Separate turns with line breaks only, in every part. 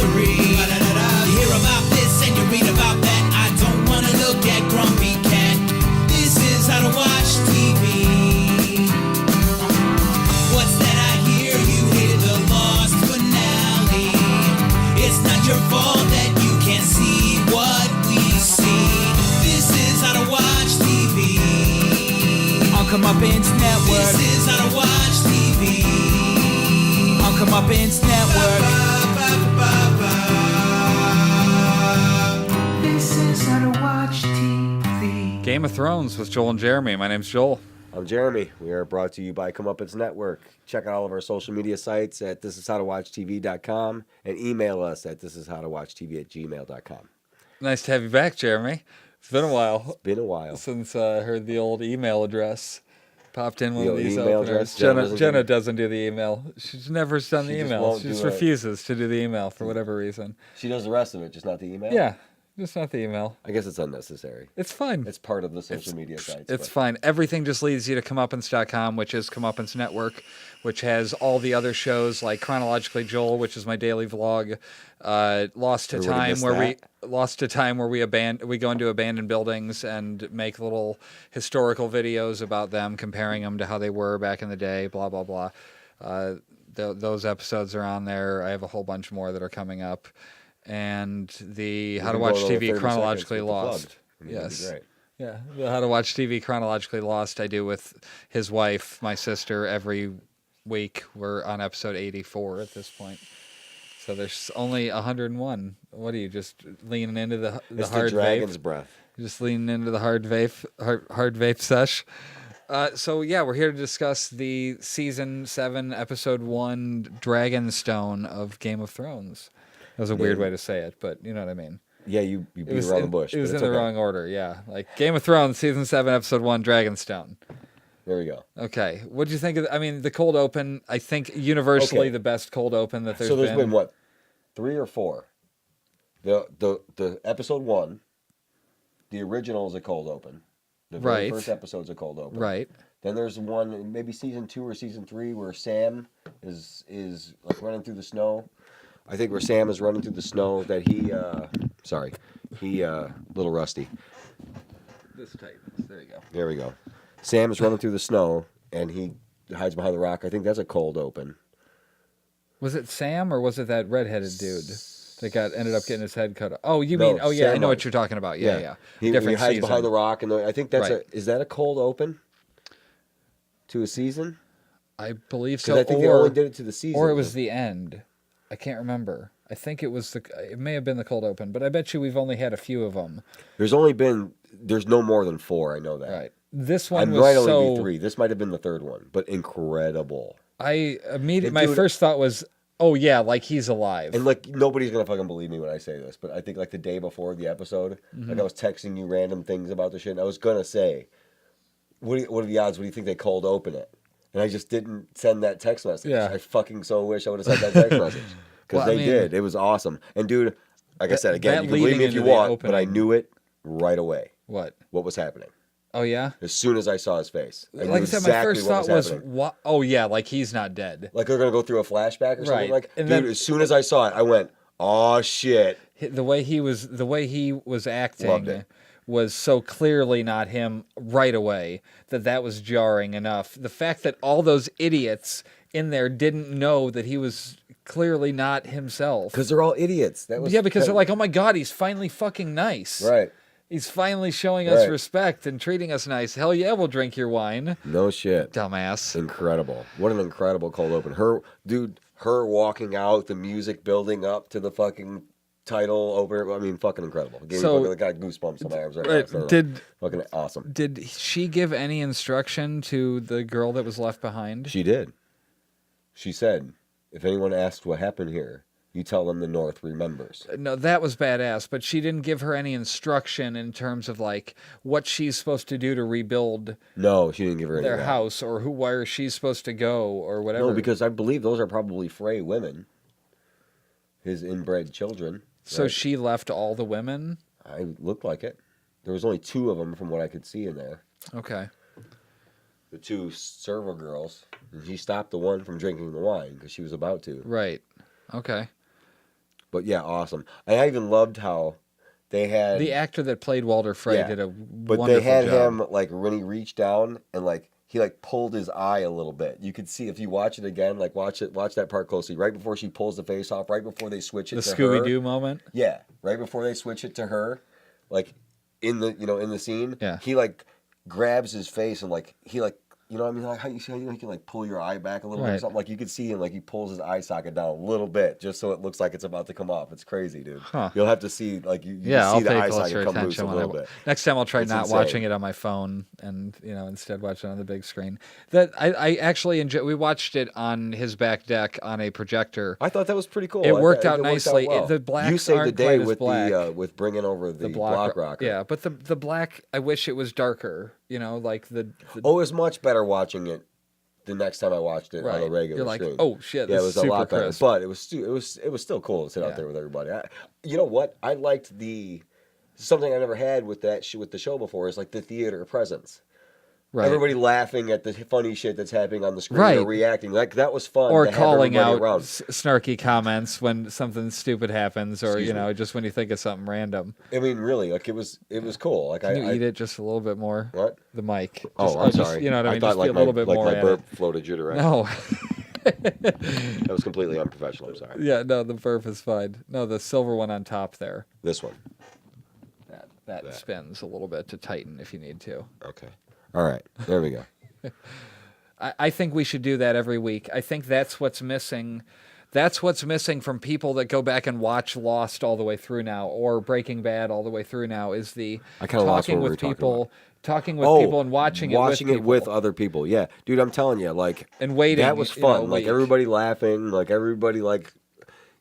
history. You hear about this and you read about that. I don't want to look at Grumpy Cat. This is how to watch TV. What's that I hear? You hear the lost finale. It's not your fault that you can't see what we see. This is how to watch TV. On Comeuppance Network. This is how to watch TV. On Comeuppance Network. This is how to watch TV.
Game of Thrones with Joel and Jeremy. My name's Joel.
I'm Jeremy. We are brought to you by Comeuppance Network. Check out all of our social media sites at thishishowtowatchtv.com and email us at thishishowtowatchtv@gmail.com.
Nice to have you back, Jeremy. It's been a while.
It's been a while.
Since I heard the old email address. Popped in one of these
email
openers.
address?
Jenna doesn't do the email. She's never done the
She just
email.
won't
She just
do it.
refuses to do the email for whatever reason.
She does the rest of it, just not the email?
Yeah, just not the email.
I guess it's unnecessary.
It's fine.
It's part of the social media sites.
It's
but-
fine. Everything just leads you to comeuppance.com, which is Comeuppance Network, which has all the other shows like Chronologically Joel, which is my daily vlog. Lost to
Everybody
Time,
missed
where
that.
we go into abandoned buildings and make little historical videos about them, comparing them to how they were back in the day. Blah blah blah. Those episodes are on there. I have a whole bunch more that are coming up, and the How to
can
Watch
go another
TV
30
Chronologically
seconds with the
Lost.
plug. I mean, that'd be
Yes.
great.
Yeah, the How to Watch TV Chronologically Lost I do with his wife, my sister, every week. We're on episode 84 at this point. So there's only 101. What are you, just leaning into the
It's
hard
the dragon's
vape?
breath.
Just leaning into the hard vape sesh. So yeah, we're here to discuss the season 7, episode 1 Dragonstone of Game of Thrones. That was a weird way to say it, but you know what I mean.
Yeah, you beat around the bush.
It was
but
in
it's
the
okay.
wrong order, yeah. Like Game of Thrones, season 7, episode 1, Dragonstone.
There we go.
Okay, what do you think of? I mean, the cold open. I think universally
Okay.
the best cold open that there's
So there's
been.
been what? 3 or 4? The episode 1, the original is a cold open. The very
Right.
first episode's a cold open.
Right.
Then there's one, maybe season 2 or season 3, where Sam is like running through the snow. I think where Sam is running through the snow that he little rusty.
This tightens. There you go.
There we go. Sam is running through the snow and he hides behind the rock. I think that's a cold open.
Was it Sam or was it that redheaded dude that ended up getting his head cut off? Oh, you
No,
mean? Oh yeah, I
Sam
know what
was.
you're talking about. Yeah.
He
Different
hides
season.
behind the rock, and I think that's
Right.
is that a cold open to a season?
I believe
Because
so.
I think they only did it to the season.
Or it was the end. I can't remember. I think it was It may have been the cold open, but I bet you we've only had a few of them.
There's no more than 4. I know that.
Right. This
I
one
might
was
only
so.
be 3. This might have been the 3rd one, but incredible.
I immediately
And
my
dude-
first thought was, oh yeah, like he's alive.
And like nobody's gonna fucking believe me when I say this, but I think like the day before the episode, like I was texting you random things about the shit, and I was gonna say, what are the odds? What do you think they cold open it? And I just didn't send that text message.
Yeah.
I fucking so wish I would have sent that text message because
Well, I
they
mean-
did. It was awesome. And dude, like I said again,
that
you can believe me
leading
if you
into the
want, but I
opening-
knew it right away.
What?
What was happening?
Oh yeah.
As soon as I saw his face, I knew
Like I said, my
exactly
first
what
thought was,
happening.
what? Oh yeah, like he's not dead.
Like they're gonna go through a flashback or something.
Right.
Like,
And
dude,
then-
as soon as I saw it, I went, "Oh shit!"
The way he was
Loved
acting
it.
was so clearly not him right away that was jarring enough. The fact that all those idiots in there didn't know that he was clearly not himself.
Because they're all idiots. That was
Yeah, because they're like, oh my god, he's finally fucking nice.
right.
He's finally showing us
Right.
respect and treating us nice. Hell yeah, we'll drink your wine.
No shit.
Dumbass.
Incredible. What an incredible cold open. Her walking out, the music building up to the fucking title opener. I mean, fucking incredible. Gave
So-
me fucking, got goosebumps on my arms right now.
Right,
So,
did
fucking awesome.
did she give any instruction to the girl that was left behind?
She did. She said, if anyone asks what happened here, you tell them the North remembers.
No, that was badass, but she didn't give her any instruction in terms of like what she's supposed to do to rebuild
No, she didn't give her any of
their
that.
house or where she's supposed to go or whatever.
No, because I believe those are probably Frey women. His inbred children.
So
right?
she left all the women?
I looked like it. There was only 2 of them from what I could see in there.
Okay.
The 2 server girls. And she stopped the one from drinking the wine because she was about to.
Right. Okay.
But yeah, awesome. And I even loved how they had
The actor that played Walter Frey
Yeah,
did a
but
wonderful
they had
job.
him like when he reached down and like he like pulled his eye a little bit. You could see if you watch it again, like watch that part closely. Right before she pulls the face off, right before they switch it
The
to
Scooby
her.
Doo moment.
Yeah, right before they switch it to her, like in the in the scene,
Yeah.
he like grabs his face and like he like what I mean, like how you see how you can like pull your eye back a little bit or
Right.
something. Like you could see him like he pulls his eye socket down a little bit just so it looks like it's about to come off. It's crazy, dude.
Huh.
You'll have to see like you
Yeah,
can
I'll
see the
pay
eye
closer
socket come loose a
attention when
little bit.
next time I'll try
It's
not
insane.
watching it on my phone and instead watch it on the big screen. That I actually enjoy. We watched it on his back deck on a projector.
I thought that was pretty cool.
It
I
worked
thought
out
it
nicely.
well.
The blacks
you saved the
aren't
day
quite as
with
black.
the with bringing over the block rocker.
Yeah, but the black. I wish it was darker. Like the
Oh, it was much better watching it the next time I watched it on a
right.
regular
You're like,
screen.
oh shit,
Yeah,
this
it
is
was a
super
lot better,
crisp.
but it was still cool to sit
Yeah.
out there with everybody. You know what? I liked something I never had with with the show before is like the theater presence.
Right.
Everybody laughing at the funny shit that's happening on the screen
Right.
or reacting. Like that was fun.
Or
to have
calling
everybody
out
around.
snarky comments when something stupid happens, or
Excuse me.
just when you think of something random.
I mean, really, like it was cool. Like
Can you
I
eat it just a little bit more?
What?
The mic.
Oh, I'm sorry.
You know what I mean?
thought
Just
like
be a little bit
like
more
my
at
burp
it.
floated you to right.
No.
That was completely unprofessional. I'm sorry.
Yeah, no, the burp is fine. No, the silver one on top there.
This one.
That spins a little bit to tighten if you need to.
Okay. All right. There we go.
I think we should do that every week. I think that's what's missing. That's what's missing from people that go back and watch Lost all the way through now, or Breaking Bad all the way through now, is the
I kinda lost
talking
what we were
with
talking
people, talking with
Oh,
people and watching it with people.
other people. Yeah, dude, I'm telling you, like,
And waiting,
That was
you know,
fun. Like
week.
everybody laughing, like everybody like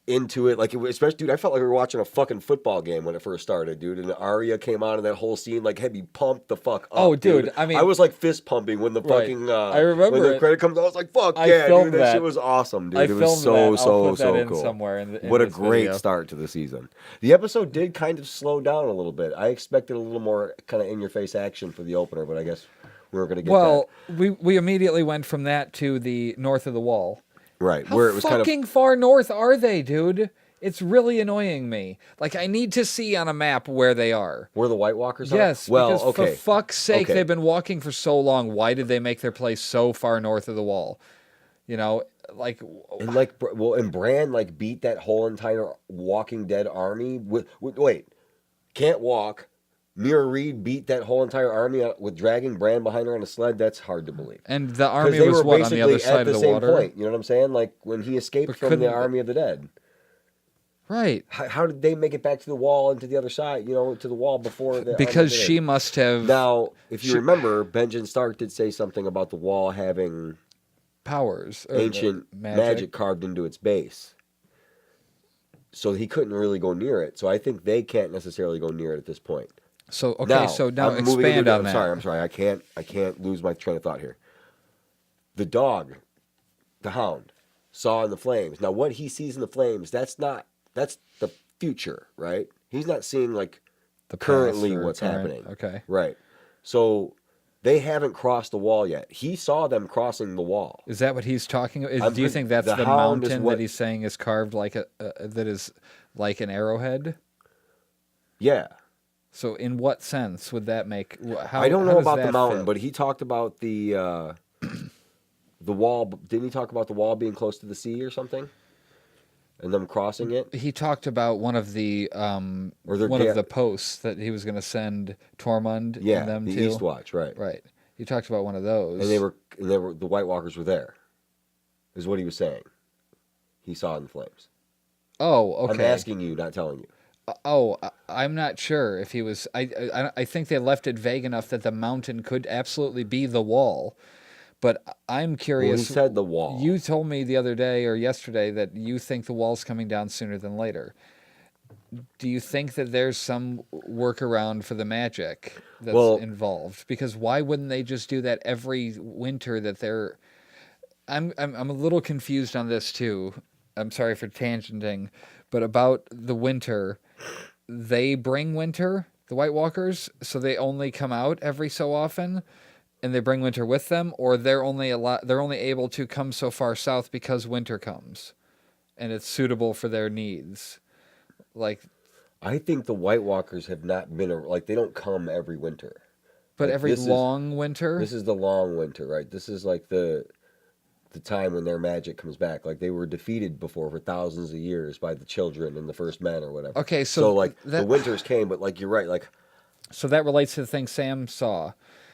into it. Like especially, dude, I felt like we were watching a fucking football game when it first started, dude. And Arya came on, and that whole scene like had me pumped the fuck up.
Oh, dude, I mean-
I was like fist pumping when the
Right.
fucking
I remember
when the
it.
credit comes. I was like, fuck
I
yeah, dude,
filmed
that
that.
shit was awesome, dude.
I
It was
filmed
so
that. I'll
so
put that
so
in
cool.
somewhere in
What a
this
great
video.
start to the season. The episode did kind of slow down a little bit. I expected a little more kind of in your face action for the opener, but I guess we were going to get
Well, we immediately went from that to the north of the wall.
that. Right,
How
where it was kind of
fucking far north are they, dude? It's really annoying me. Like, I need to see on a map where they are.
where the White Walkers are.
Yes,
Well,
because
okay.
for fuck's sake,
Okay.
they've been walking for so long. Why did they make their place so far north of the wall? Like,
And like, and Bran like beat that whole entire Walking Dead army with wait, can't walk. Mira Reed beat that whole entire army with dragging Bran behind her on a sled. That's hard to believe.
and the
'Cause
army
they
was
were
what, on the other
basically
side
at
of
the
the
same
water?
point. You know what I'm saying? Like when he escaped
But
from the
couldn't-
army of the dead.
Right.
How did they make it back to the wall and to the other side? To the wall before the
Because
army of the
she
dead?
must have
Now, if you remember, Benjen Stark did say something about the wall having
powers. Or
ancient magic carved into its base. So he couldn't really go near it. So I think they can't necessarily go near it at this point.
So, okay, now
I'm moving
expand
into-
on that.
I'm sorry. I can't lose my train of thought here. The dog, the hound, saw in the flames. Now, what he sees in the flames, that's the future, right? He's not seeing like
The
currently
past or
what's
current.
happening.
Okay.
Right. So they haven't crossed the wall yet. He saw them crossing the wall.
Is that what he's talking about?
I'm
Do you
pretty-
think that's
the
the
hound is
mountain
what-
that he's saying is carved like that is like an arrowhead?
Yeah.
So in what sense would that make? How,
I don't
how
know
does
about the
that
mountain,
fit?
but he talked about the wall. Didn't he talk about the wall being close to the sea or something? And them crossing it?
He talked about one of the
Or their
one
ga-
of the posts that he was going to send Tormund
Yeah,
and them
the
to.
East Watch, right.
Right. He talked about one of those.
And they were the White Walkers were there. Is what he was saying. He saw in the flames.
Oh, okay.
I'm asking you, not telling you.
I'm not sure if he was. I think they left it vague enough that the mountain could absolutely be the wall. But I'm
Well,
curious.
he said the wall.
You told me the other day or yesterday that you think the wall's coming down sooner than later. Do you think that there's some workaround for the magic that's involved? Because why wouldn't they just do that every winter that they're... I'm a little confused on this too. I'm sorry for tangenting, but about the winter, they bring winter, the White Walkers, so they only come out every so often, and they bring winter with them, or they're only able to come so far south because winter comes, and it's suitable for their needs. Like,
I think the White Walkers have not been like they don't come every winter.
but
Like,
every long winter.
This is the long winter, right? This is like the time when their magic comes back. Like they were defeated before for thousands of years by the children and the first men or whatever.
Okay, so
like the winters came, but like you're right, like
so that relates to the thing Sam saw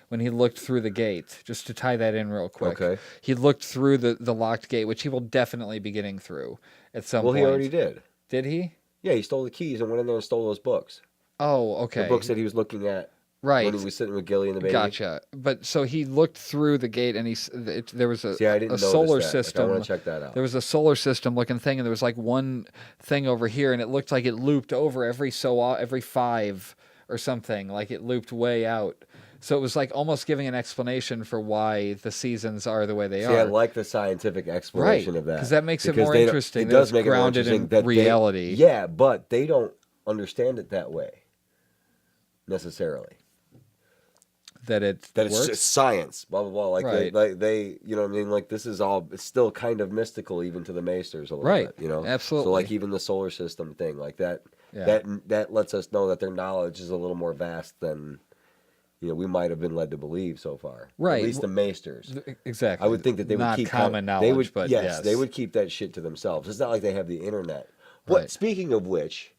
when he looked through the gate. Just to tie that in real quick.
Okay.
He looked through the locked gate, which he will definitely be getting through at some point.
Well, he already did.
Did he?
Yeah, he stole the keys and went in there and stole those books.
Oh, okay.
The books that he was looking at.
Right.
When he was sitting with Gilly and the baby.
Gotcha. But so he looked through the gate and there was a solar system.
Like, I want to check that out.
There was a solar system looking thing, and there was like one thing over here, and it looked like it looped over every 5 or something. Like it looped way out. So it was like almost giving an explanation for why the seasons are the way they are.
See, I like the scientific explanation of that.
Because that makes it more interesting.
It does make it more
grounded
interesting
in reality.
Yeah, but they don't understand it that way necessarily.
That it's
just science, blah blah blah. Like
right.
they, you know what I mean? Like this is all. It's still kind of mystical even to the Maesters a little
right.
bit. You know,
absolutely.
So like even the solar system thing, like that.
Yeah.
That lets us know that their knowledge is a little more vast than we might have been led to believe so far.
Right.
At least the Maesters.
Exactly.
I would think that they would
not
keep
common knowledge,
they would,
but
yes, they would keep that shit to themselves. It's not like they have the internet. But
right.
Speaking of which,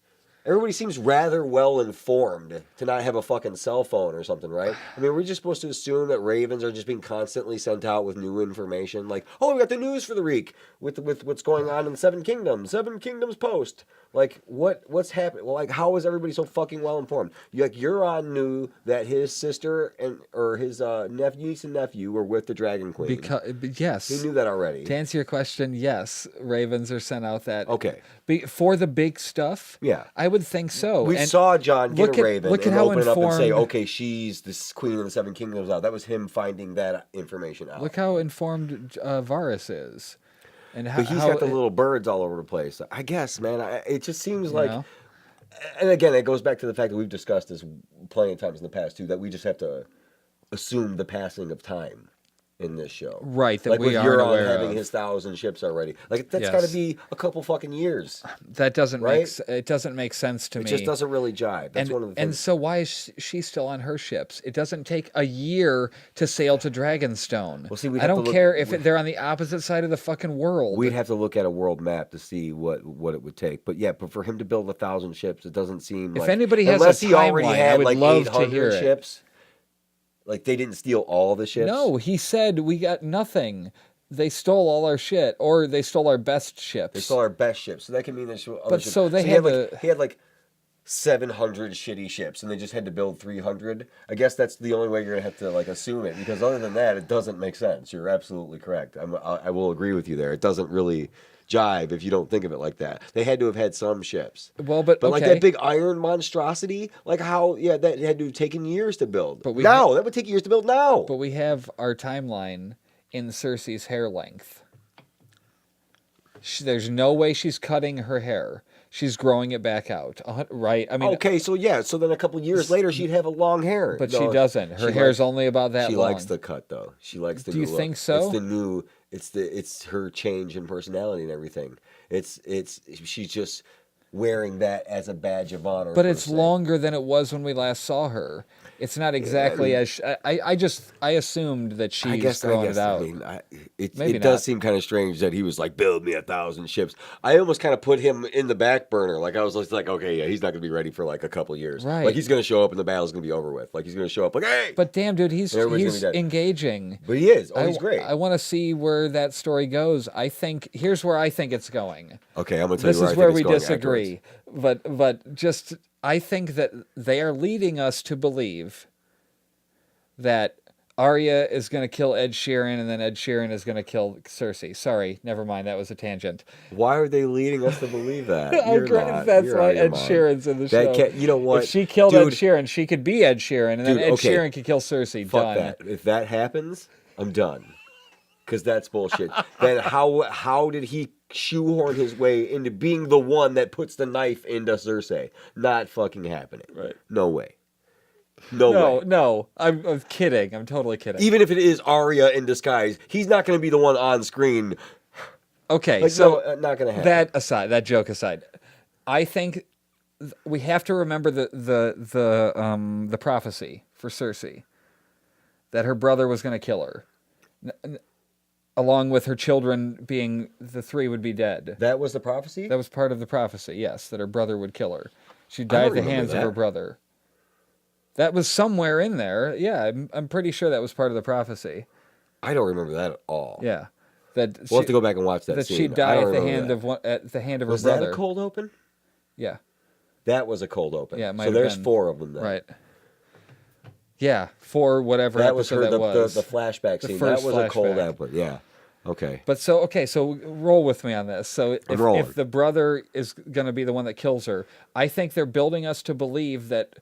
everybody seems rather well informed to not have a fucking cell phone or something, right? I mean, we're just supposed to assume that ravens are just being constantly sent out with new information. Like, oh, we got the news for the week with what's going on in the Seven Kingdoms Post. Like, what's happening? Well, like, how is everybody so fucking well informed? Euron knew that his sister or his niece and nephew were with the Dragon Queen.
Yes.
He knew that already.
To answer your question, yes, ravens are sent out that.
Okay.
For the big stuff,
yeah,
I would think so.
We saw John get a raven
and
open it up and say, okay, she's the queen of the Seven Kingdoms out. That was him finding that information out.
Look how informed Varys is. And
but he's got the little birds all over the place. I guess, man, it just seems like... And again, it goes back to the fact that we've discussed this plenty of times in the past, too, that we just have to assume the passing of time in this show.
Right, that
like
we
with
aren't
Euron
aware
having
of.
his 1,000 ships already. Like, that's got to be a couple fucking years.
That doesn't
right?
It doesn't make sense to me.
It just doesn't really jive. That's one of the things.
And so why is she still on her ships? It doesn't take a year to sail to Dragonstone.
Well, see,
I don't care if they're on the opposite side of the fucking world.
We'd have to look at a world map to see what it would take. But yeah, but for him to build 1,000 ships, it doesn't seem like...
If anybody has
unless
a
he already
timeline,
had
I would
like
love
800
to hear
ships. Like, they didn't steal all the ships?
No, he said we got nothing. They stole all our shit, or they stole our best ships.
They stole our best ships, so that can mean there's other
but
ships.
so they
he had like 700 shitty ships, and they just had to build 300. I guess that's the only way you're gonna have to like assume it, because other than that, it doesn't make sense. You're absolutely correct. I will agree with you there. It doesn't really jive if you don't think of it like that. They had to have had some ships.
Well, but
like that big iron monstrosity, like how that had to have taken years to build. But that would take years to build now.
But we have our timeline in Cersei's hair length. There's no way she's cutting her hair. She's growing it back out, right? I mean,
okay, so then a couple years later she'd have a long hair.
But she doesn't. Her hair's only about that long.
She likes the cut though. She likes the.
Do you
new
think
look.
so?
It's her change in personality and everything. She's just wearing that as a badge of honor.
But it's longer than it was when we last saw her. It's not exactly as I assumed that she's throwing it out.
I mean, it does seem kind of strange that he was like, build me 1,000 ships. I almost kind of put him in the back burner. Like I was just like, okay, yeah, he's not gonna be ready for like a couple years.
Right.
Like he's gonna show up and the battle's gonna be over with. Like he's gonna show up like, hey.
But damn, dude, he's engaging.
But he is. He's great.
I want to see where that story goes. Here's where I think it's going.
Okay, I'm gonna tell you
this is where we disagree. But just I think that they are leading us to believe that Arya is going to kill Ed Sheeran and then Ed Sheeran is going to kill Cersei. Sorry, never mind. That was a tangent.
Why are they leading us to believe that?
That's why Ed Sheeran's in the show.
You know what?
If she killed Ed Sheeran, she could be Ed Sheeran, and then Ed Sheeran could kill Cersei.
Fuck
done.
that. If that happens, I'm done. Because that's bullshit. Then how did he shoehorn his way into being the one that puts the knife into Cersei? Not fucking happening.
Right.
No way. No way.
No. I'm kidding. I'm totally kidding.
Even if it is Arya in disguise, he's not going to be the one on screen.
Okay,
like,
so
no, not going to happen.
That joke aside, I think we have to remember the prophecy for Cersei that her brother was going to kill her, along with her children being the three would be dead.
That was the prophecy?
That was part of the prophecy, yes, that her brother would kill her. She'd
I
die
don't
at the
remember
hands of
that.
her brother. That was somewhere in there. Yeah, I'm pretty sure that was part of the prophecy.
I don't remember that at all.
Yeah. That
We'll have to go back and watch that scene.
she'd
I
die
don't
at the
remember
hand
that.
of at the hand of her
Was
brother.
that a cold open?
Yeah.
That was a cold open.
Yeah, it might
so
have
there's
been.
4 of them then.
Right. Yeah, for whatever
That was
episode
her,
that was.
the flashback
The
scene.
first
That was a cold
flashback.
open. Yeah. Okay.
But so roll with me on this. So
I'm rolling.
if the brother is going to be the one that kills her, I think they're building us to believe that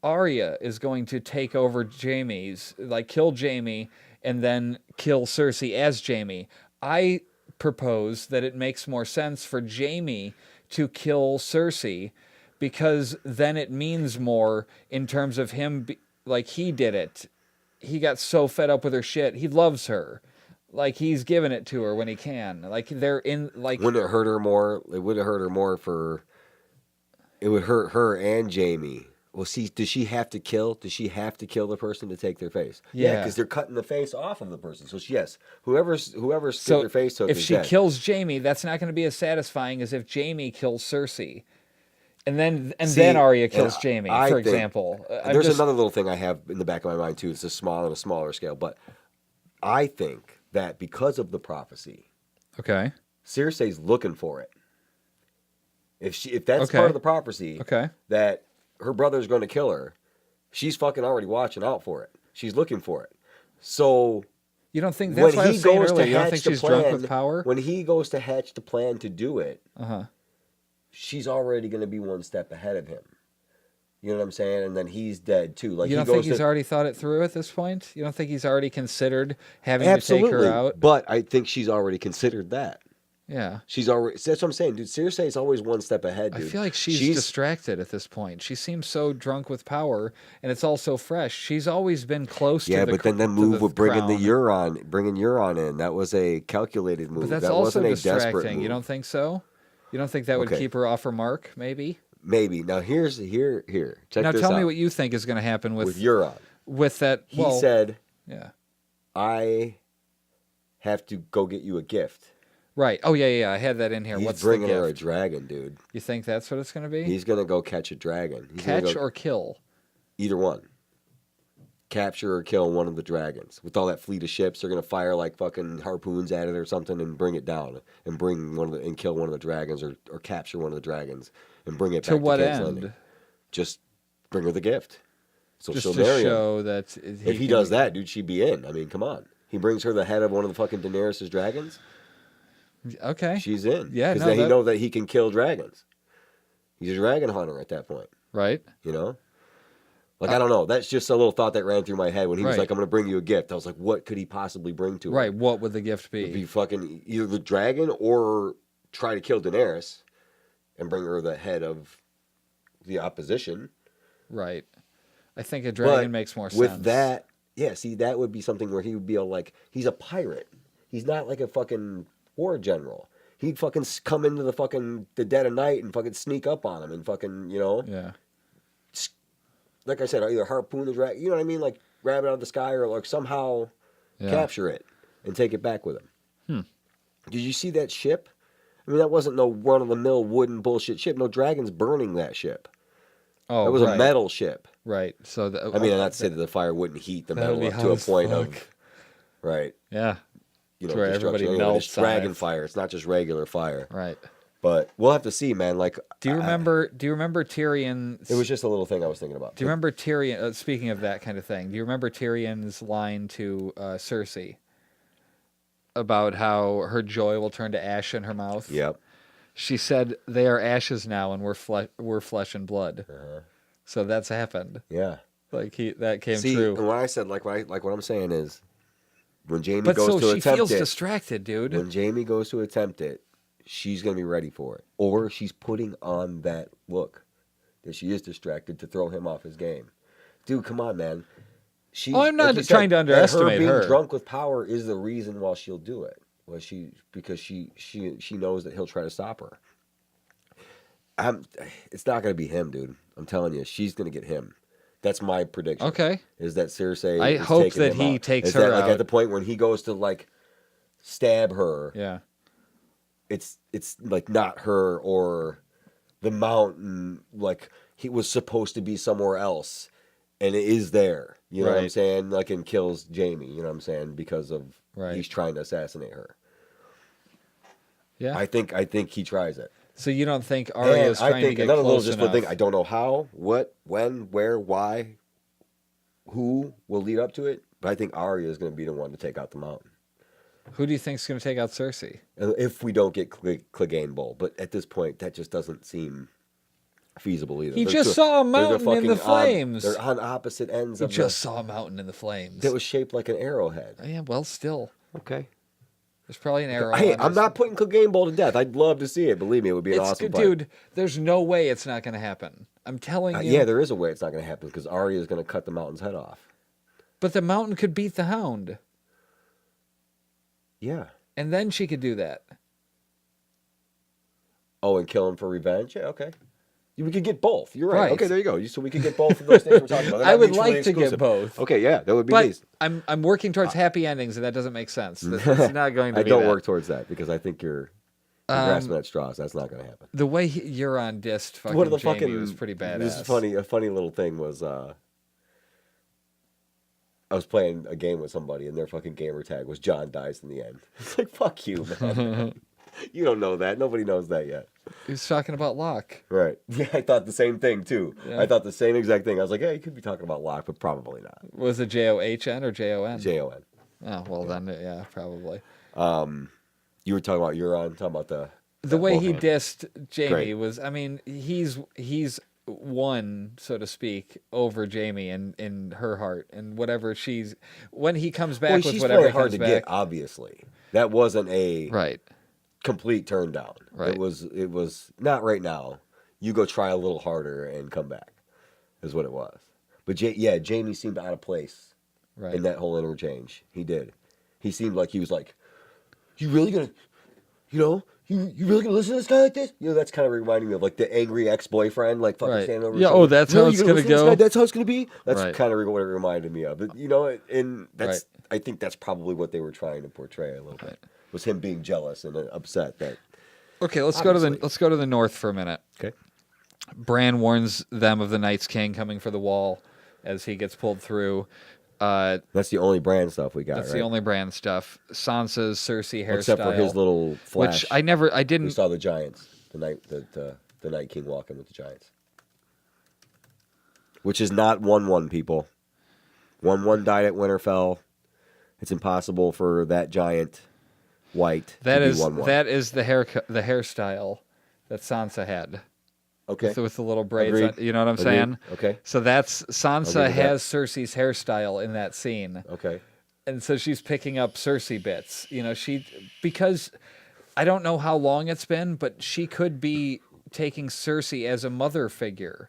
Arya is going to take over Jaime's, like kill Jaime and then kill Cersei as Jaime. I propose that it makes more sense for Jaime to kill Cersei because then it means more in terms of him, like he did it. He got so fed up with her shit. He loves her. Like he's giving it to her when he can. Like they're in like.
Wouldn't it hurt her more? It would have hurt her more for. It would hurt her and Jaime. Well, see, does she have to kill? Does she have to kill the person to take their face?
Yeah.
Because they're cutting the face off of the person. So yes, whoever's
So
their face took
if
is
she
dead.
kills Jaime, that's not going to be as satisfying as if Jaime kills Cersei, and then
See,
Arya
and
kills Jaime,
I
for
think-
example.
There's another little thing I have in the back of my mind too. It's a smaller scale, but I think that because of the prophecy,
Okay.
Cersei's looking for it. If that's
Okay.
part of the prophecy,
Okay.
that her brother's going to kill her, she's fucking already watching out for it. She's looking for it. So
You don't think that's why I was saying earlier? You don't think
the
she's
plan,
drunk with power?
when he goes to hatch the plan to do it,
Uh-huh.
she's already going to be one step ahead of him. You know what I'm saying? And then he's dead too. Like
You don't
he
think
goes
he's
to,
already thought it through at this point? You don't think he's already considered having
absolutely,
to take her out?
but I think she's already considered that.
Yeah.
She's already. That's what I'm saying, dude. Cersei's always one step ahead, dude.
I feel like she's distracted at this point. She seems so drunk with power, and it's all so fresh. She's always been close to
Yeah,
the
but then the
to
move
the
with bringing the
crown.
bringing Euron in, that was a calculated move.
But that's
that
also
wasn't a desperate
distracting.
move.
You don't think so? You don't think that would
Okay.
keep her off her mark? Maybe.
Maybe. Now here. Check
Now
this
tell
out.
me what you think is going to happen
with Euron.
with that.
He
Well,
said,
yeah.
"I have to go get you a gift."
Right. Oh yeah. I had that in here.
He's
What's
bringing
the
her a
gift?
dragon, dude.
You think that's what it's going to be?
He's gonna go catch a dragon. He's gonna
Catch
go-
or kill?
either one. Capture or kill one of the dragons. With all that fleet of ships, they're gonna fire like fucking harpoons at it or something and bring it down and kill one of the dragons or capture one of the dragons and bring it
To
back
what
to King's
end?
Landing. Just bring her the gift. So
Just
she'll
to
marry him.
show that
If he does that, dude, she'd be in. I mean, come on. He brings her the head of one of the fucking Daenerys' dragons.
Okay.
She's in.
Yeah,
Because
no,
then he
that-
knows that he can kill dragons. He's a dragon hunter at that point.
Right.
You know? Like, I don't know. That's just a little thought that ran through my head when he was
Right.
like, I'm going to bring you a gift. I was like, what could he possibly bring to her?
Right. What would the gift
It'd
be?
be fucking either the dragon or try to kill Daenerys and bring her the head of the opposition.
Right. I think a dragon
But
makes more sense.
with that, yeah, see, that would be something where he would be all like, he's a pirate. He's not like a fucking war general. He'd fucking come into the dead of night and fucking sneak up on him and fucking, you know,
Yeah.
like I said, either harpoon the dragon, you know what I mean? Like grab it out of the sky or like somehow
Yeah.
capture it and take it back with him. Did you see that ship? I mean, that wasn't no run-of-the-mill wooden bullshit ship. No dragon's burning that ship.
Oh,
That was
right.
a metal ship.
Right. So
I mean, not to say that the fire wouldn't heat the
That'll
metal
be
up
hot
to a
as
point
fuck.
of, right,
Yeah.
you know,
To where
destruction.
everybody
Anyway,
melts
it's dragon
on it.
fire. It's not just regular fire.
Right.
But we'll have to see, man. Like,
Do you remember Tyrion?
it was just a little thing I was thinking about.
Do you remember Tyrion? Speaking of that kind of thing, do you remember Tyrion's line to Cersei about how her joy will turn to ash in her mouth?
Yep.
She said, "They are ashes now, and we're flesh and blood."
Uh-huh.
So that's happened.
Yeah.
Like that came
See,
true.
and what I said, like what I'm saying is, when Jamie
But
goes
so
to
she
attempt
feels
it,
distracted, dude.
when Jamie goes to attempt it, she's gonna be ready for it, or she's putting on that look that she is distracted to throw him off his game. Dude, come on, man. She,
Oh, I'm not
like you
trying to
that
underestimate
being
her.
drunk with power is the reason why she'll do it. Because she knows that he'll try to stop her. It's not going to be him, dude. I'm telling you, she's going to get him. That's my prediction.
Okay.
Is that Cersei?
I
is
hope
taking
that
him
he
out.
takes
is
her
that, like,
out.
at the point when he goes to like stab her.
Yeah.
It's like not her or the mountain. Like he was supposed to be somewhere else, and it is there. You know what I'm
Right.
saying? Like, and kills Jamie. You know what I'm saying? Because of
Right.
he's trying to assassinate her.
Yeah.
I think he tries it.
So you don't think Arya's
And I
trying to
think
get
another little
close
just
enough?
one thing. I don't know how, what, when, where, why, who will lead up to it. But I think Arya is going to be the one to take out the mountain.
Who do you think's going to take out Cersei?
If we don't get Clegane Bowl. But at this point, that just doesn't seem feasible either.
He just saw a mountain in the flames.
They're on opposite ends
He
of
just saw a mountain in the flames.
that was shaped like an arrowhead.
Oh, yeah, well, still.
Okay.
There's probably an arrow.
Hey,
on
I'm
his-
not putting Clegane Bowl to death. I'd love to see it. Believe me, it would be an awesome
good,
fight.
dude. There's no way it's not going to happen. I'm telling you.
Yeah, there is a way it's not going to happen because Arya is going to cut the mountain's head off.
But the mountain could beat the hound.
Yeah.
And then she could do that.
Oh, and kill him for revenge? Yeah, okay. We could get both. You're right.
Right.
Okay, there you go. So we could get both of those things we're talking about. They're
I
not
would
mutually
like to get
exclusive.
both.
Okay, yeah, that would be
But
nice.
I'm working towards happy endings, and that doesn't make sense. It's not going to
I
be
don't
that.
work towards that because I think you're grasping at straws. That's not going to happen.
The way Euron dissed fucking
One of the
Jamie
fucking
was pretty badass.
This is funny. A funny little thing was I was playing a game with somebody and their fucking gamer tag was John dies in the end. It's like, fuck you, man. You don't know that. Nobody knows that yet.
He was talking about Locke.
Right. Yeah, I thought the same thing too.
Yeah.
I thought the same exact thing. I was like, hey, you could be talking about Locke, but probably not.
Was it John or Jon?
Jon.
Oh, well then, yeah, probably.
You were talking about Euron, talking about
The
that
way he
Wolfman.
dissed Jamie
Great.
was, I mean, he's won, so to speak, over Jamie in her heart and whatever she's. When he comes back
Well,
with
she's
whatever
playing
he
hard
comes
to
back,
get. Obviously, that wasn't a
right?
complete turn down.
Right.
It was not right now. You go try a little harder and come back, is what it was. But Jamie seemed out of place
Right.
in that whole interchange. He did. He seemed like he was like, you really gonna, you really gonna listen to this guy like this? That's kind of reminding me of like the angry ex-boyfriend, like fucking
Right.
standing over.
Yeah,
his shoulder.
oh, that's
Really,
how it's
you
gonna
listen to this
go?
guy? That's how it's gonna be. That's
Right.
kind of what it reminded me of. But and that's I think that's probably what they were trying to portray a little bit. Was him being jealous and upset that.
Okay, let's
Obviously.
go to the north for a minute.
Okay.
Bran warns them of the Night's King coming for the wall as he gets pulled through.
That's the only brand stuff we got.
That's
right?
the only Bran stuff. Sansa's Cersei hairstyle,
Except for his little flash.
which I
We
didn't.
saw the giants. The Night King walking with the giants. Which is not 1-1, people. 1-1 died at Winterfell. It's impossible for that giant white
That
to
is
be 1-1.
that is the hairstyle that Sansa had
Okay.
with the little braids.
Agreed.
On, you know what I'm
Agreed.
saying?
Okay.
So that's
Agree
Sansa
with that.
has Cersei's hairstyle in that scene.
Okay.
And so she's picking up Cersei bits. Because I don't know how long it's been, but she could be taking Cersei as a mother figure.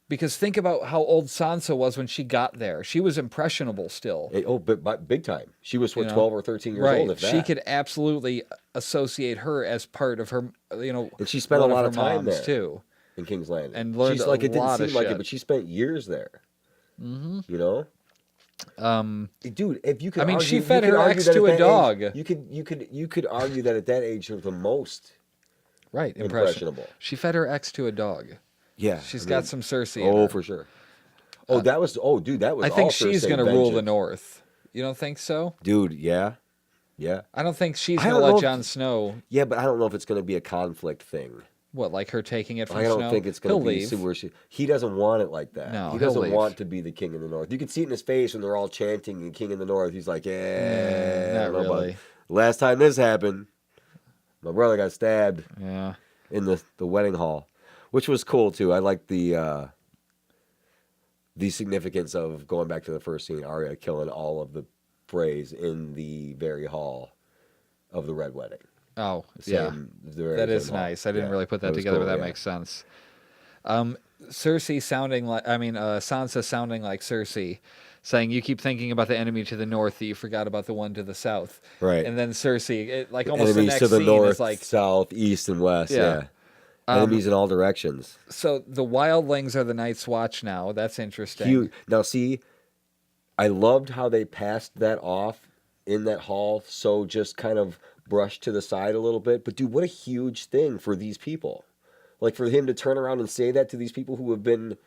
Because think about how old Sansa was when she got there. She was impressionable still.
But big time. She was,
You know?
12 or 13 years
Right.
old, if that.
She could absolutely associate her as part of her,
And she spent a
one
lot
her
of time
moms,
there.
too.
in King's Landing.
And learned
She's
a
like, it didn't
lot
seem
of
like
shit.
it, but she spent years there. Mm-hmm. You know? Dude, if you could,
I mean,
argue,
she
you
fed
could
her
argue
ex
that
to
at
a
that
dog.
age- you could argue that at that age she was the most
Right,
impressionable.
She fed her ex to a dog.
Yeah,
She's
I
got
mean,
some Cersei in
Oh,
her.
for sure. Oh, that was. Oh, dude, that was.
I think
all
she's
Cersei
going to rule the
vengeance.
North. You don't think so?
Dude, yeah.
I don't think she's
I
going to
don't
let
know if-
Jon Snow.
Yeah, but I don't know if it's going to be a conflict thing.
What, like her taking it from
I don't
Snow?
think it's going
He'll
to be
leave.
see where he doesn't want it like that.
No,
he
he'll
doesn't
leave.
want to be the king in the north. You can see it in his face when they're all chanting and king in the north. He's like, yeah, I
not
don't know about
really.
it. Last time this happened, my brother got stabbed
Yeah.
in the wedding hall, which was cool too. I like the significance of going back to the first scene, Arya killing all of the Freys in the very hall of the Red Wedding.
Oh, yeah. That is nice. I didn't really put that
was
together,
cool,
but that
yeah.
makes sense. Cersei sounding like, Sansa sounding like Cersei, saying, you keep thinking about the enemy to the north that you forgot about the one to the south.
Right.
And then Cersei, almost the
Enemies
next
to the
scene
north,
is like,
south, east, and west.
Yeah.
Yeah. Enemies in all directions.
So the wildlings are the Night's Watch now. That's interesting.
Huge. Now, see, I loved how they passed that off in that hall, so just kind of brushed to the side a little bit. But dude, what a huge thing for these people. Like for him to turn around and say that to these people who have been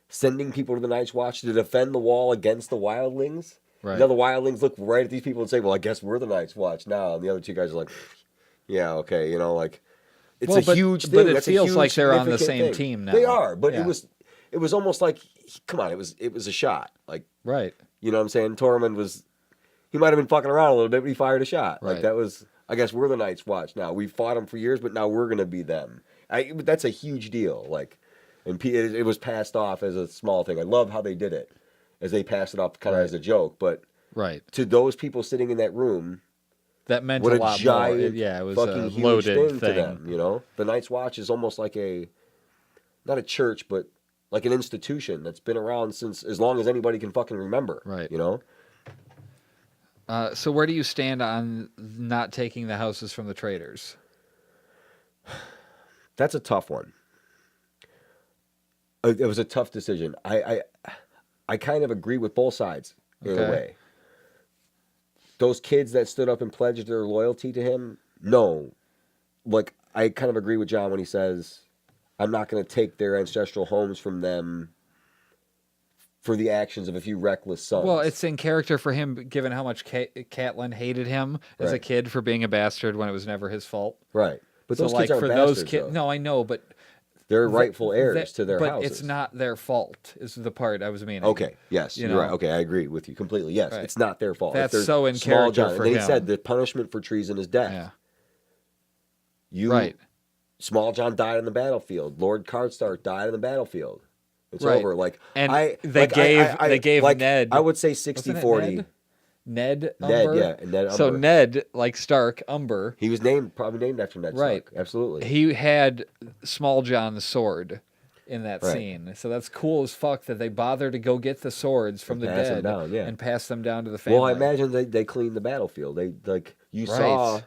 sending people to the Night's Watch to defend the wall against the wildlings.
Right.
Now the wildlings look right at these people and say, well, I guess we're the Night's Watch now. And the other two guys are like, yeah, okay, like it's a huge thing.
But it
That's a
feels
huge,
like they're on the
significant
same
thing.
team now.
They are, but
Yeah.
it was almost like, come on, it was a shot. Like,
Right.
you know what I'm saying? Tormund he might have been fucking around a little bit, but he fired a shot.
Right.
Like that was, I guess we're the Night's Watch now. We fought them for years, but now we're gonna be them. That's a huge deal. Like, and it was passed off as a small thing. I love how they did it, as they passed it off kind of as a joke. But
right
to those people sitting in that room,
that meant
what
a
a
lot
giant,
more. It was
fucking
a
huge
loaded
thing to them. You know, the Night's Watch is almost like not a church, but like an institution that's been around since as long as anybody can fucking remember.
Right.
You know.
So where do you stand on not taking the houses from the traders?
That's a tough one. It was a tough decision. I kind of agree with both sides in a way. Those kids that stood up and pledged their loyalty to him, no. Like, I kind of agree with John when he says, I'm not going to take their ancestral homes from them for the actions of a few reckless sons.
Well, it's in character for him, given how much Catelyn hated him as a kid for being a bastard when it was never his fault.
Right. But
So,
those
like,
kids aren't
for
bastards,
those kids,
though.
no, I know, but
They're rightful heirs to their
but
houses.
it's not their fault. Is the part I was meaning.
Okay. Yes,
You
you're
know?
right. Okay, I agree with you completely. Yes,
Right.
it's not their fault.
That's
If they're
so in
small
character
John,
for
and they
him.
said the punishment for treason is death.
Yeah. Right.
Small John died on the battlefield. Lord Kardstark died on the battlefield. It's
Right.
over. Like,
And
they
gave
like,
Ned.
I would say
Wasn't it
60-40.
Ned
Ned,
Umber?
yeah, and Ned
So
Umber.
Ned, like Stark, Umber,
He was probably named after Ned
Right.
Stark. Absolutely.
he had Small John's sword in that
Right.
scene. So that's cool as fuck that they bother to go get the swords from
And
the
pass them
dead
down, yeah.
and pass them down to the family.
Well, I imagine they cleaned the battlefield. They you
Right.
saw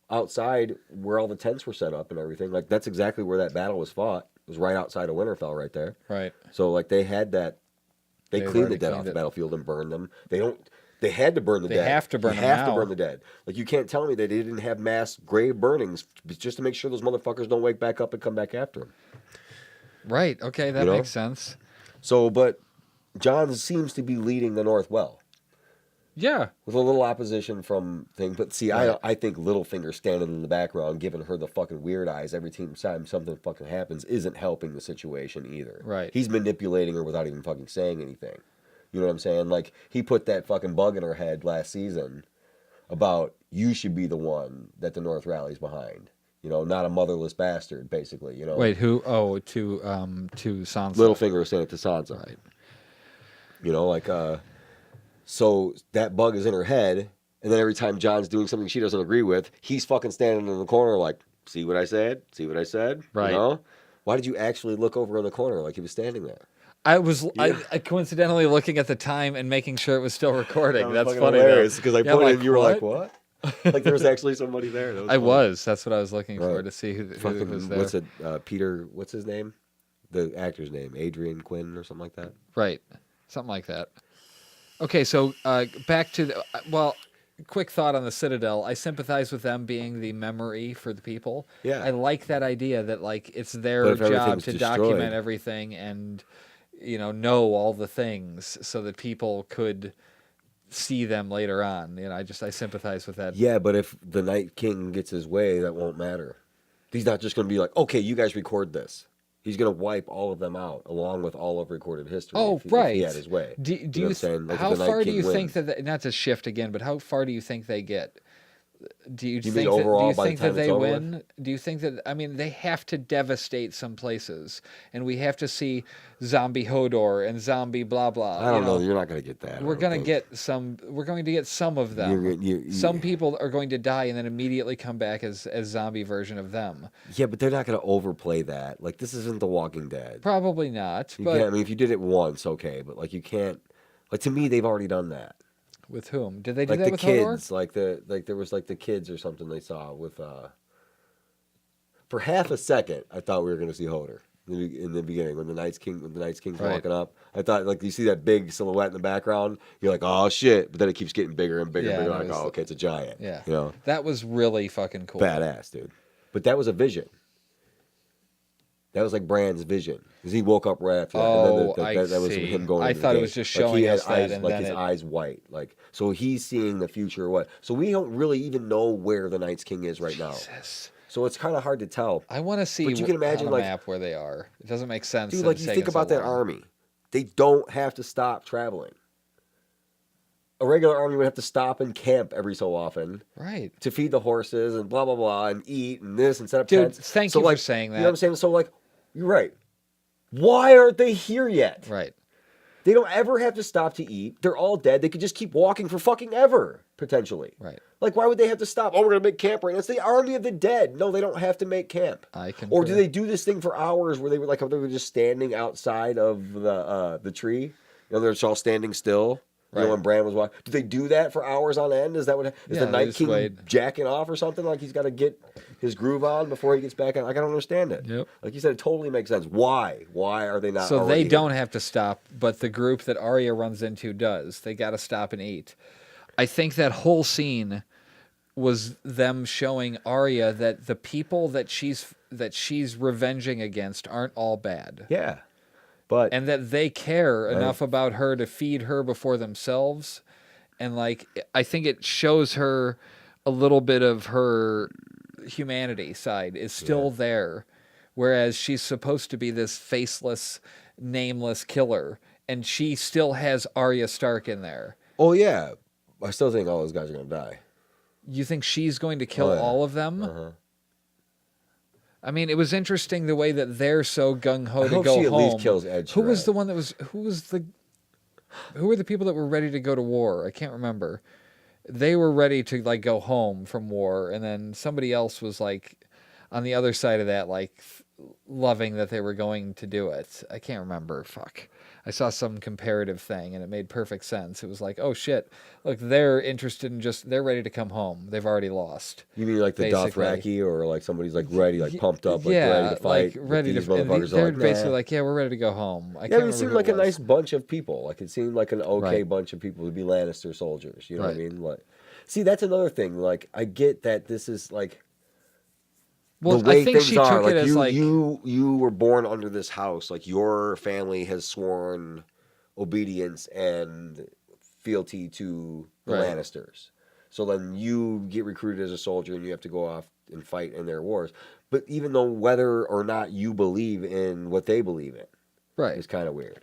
outside where all the tents were set up and everything. Like that's exactly where that battle was fought. It was right outside of Winterfell, right there.
Right.
So like they had that. They
They've
cleaned the
already
dead off
cleaned
the
it.
battlefield and burned them. They don't. They had to burn the
They
dead.
have to burn
You
them
have to
now.
burn the dead. Like you can't tell me that they didn't have mass grave burnings just to make sure those motherfuckers don't wake back up and come back after them.
Right. Okay, that
You know?
makes sense.
So, but John seems to be leading the North well.
Yeah.
With a little opposition from thing, but see,
Right.
I think Littlefinger standing in the background, giving her the fucking weird eyes every time something fucking happens, isn't helping the situation either.
Right.
He's manipulating her without even fucking saying anything. You know what I'm saying? Like he put that fucking bug in her head last season about you should be the one that the North rallies behind. You know, not a motherless bastard, basically. You know.
Wait, who? Oh, to Sansa.
Littlefinger was saying it to Sansa.
Right.
You know, like so that bug is in her head, and then every time John's doing something she doesn't agree with, he's fucking standing in the corner like, see what I said? See what I said?
Right.
You know? Why did you actually look over in the corner like he was standing there?
I coincidentally looking at the time and making sure it was still recording. That's
fucking
funny.
hilarious because I
Yeah,
put
I'm
it and you were like,
what?
what? Like there was actually somebody there. That
I
funny.
was. That's what I was looking for
Right.
to see who
Fucking,
was there.
what's it? Peter, what's his name? The actor's name, Adrian Quinn or something like that.
Right. Something like that. Okay, so back to the quick thought on the Citadel. I sympathize with them being the memory for the people.
Yeah.
I like that idea that like it's
But
their
if
job
everything's
to
destroyed-
document everything and know all the things so that people could see them later on. I sympathize with that.
Yeah, but if the Night King gets his way, that won't matter. He's not just going to be like, okay, you guys record this. He's going to wipe all of them out, along with all of recorded history.
Oh,
if he,
right.
If he had his way.
Do
know what
you
I'm saying? Like, if
how
the Night
far do
King
you think
wins.
that not to shift again, but how far do you think they get? Do you
mean
think
overall
that,
by the time
they
it's over
win? Do you think that they have to devastate some places, and we have to see zombie Hodor and zombie blah blah.
I don't know. You're not going to get that.
We're going to get some. We're going to get some of them. Some people are going to die and then immediately come back as zombie version of them.
Yeah, but they're not going to overplay that. Like this isn't The Walking Dead.
Probably not.
You
But
can't, if you did it once, okay, but like you can't. Like to me, they've already done that.
with whom did they do
Like
that
the
with
kids,
Hodor?
like there was like the kids or something they saw with. for half a second, I thought we were going to see Hodor in the beginning when the Night's King's walking up. I thought like you see that big silhouette in the background, you're like, oh shit! But then it keeps getting bigger and bigger and bigger. Like, oh, okay, it's a giant.
Yeah,
you know,
that was really fucking cool.
Badass, dude. But that was a vision. That was like Bran's vision because he woke up right after that.
Oh,
and then that was him going.
I thought it was just showing
like
us that,
eyes,
and
like
then
his eyes white, like so he's seeing the future. Or what? So we don't really even know where the Night's King is right now. So it's kind of hard to tell.
I want to see.
But you can imagine
on a
like
map where they are. It doesn't make sense.
Dude, like you think about that army, they don't have to stop traveling. A regular army would have to stop and camp every so often,
right,
to feed the horses and blah blah blah and eat and this and set up
tents.
Dude,
thank you for saying that.
You know what I'm saying? So like, you're right. Why aren't they here yet?
Right.
They don't ever have to stop to eat. They're all dead. They could just keep walking for fucking ever, potentially.
Right.
Like, why would they have to stop? Oh, we're going to make camp right now. It's the army of the dead. No, they don't have to make camp. Or do they do this thing for hours where they were just standing outside of the tree? You know, they're just all standing still. You know, when Bran was walking. Do they do that for hours on end? Is that what? Is the Night King jacking off or something? Like he's got to get his groove on before he gets back on? Like I don't understand it.
Yep.
Like you said, it totally makes sense. Why? Why are they not?
So they don't have to stop, but the group that Arya runs into does. They got to stop and eat. I think that whole scene was them showing Arya that the people that she's revenging against aren't all bad.
Yeah.
And that they care enough about her to feed her before themselves. And like I think it shows her a little bit of her humanity side is still there. Whereas she's supposed to be this faceless, nameless killer. And she still has Arya Stark in there.
Oh yeah. I still think all those guys are gonna die.
You think she's going to kill all of them?
Uh-huh.
I mean, it was interesting the way that they're so gung ho to go home.
I hope she at least kills Ed.
Who was the one that was? Who were the people that were ready to go to war? I can't remember. They were ready to like go home from war, and then somebody else was like on the other side of that, like loving that they were going to do it. I can't remember. Fuck. I saw some comparative thing, and it made perfect sense. It was like, oh shit, look, they're interested in they're ready to come home. They've already lost.
You mean like the Dothraki, or like somebody's like ready, like pumped up, like ready to fight?
Like ready to. They're basically like, yeah, we're ready to go home.
It seemed like a nice bunch of people. Like it seemed like an okay bunch of people to be Lannister soldiers. You know what I mean? Like, see, that's another thing. Like, I get that this is like.
Well,
the way
I think
things
she
are,
took
like
it as like
you were born under this house. Like your family has sworn obedience and fealty to the Lannisters. So then you get recruited as a soldier and you have to go off and fight in their wars. But even though whether or not you believe in what they believe in, is kind of weird.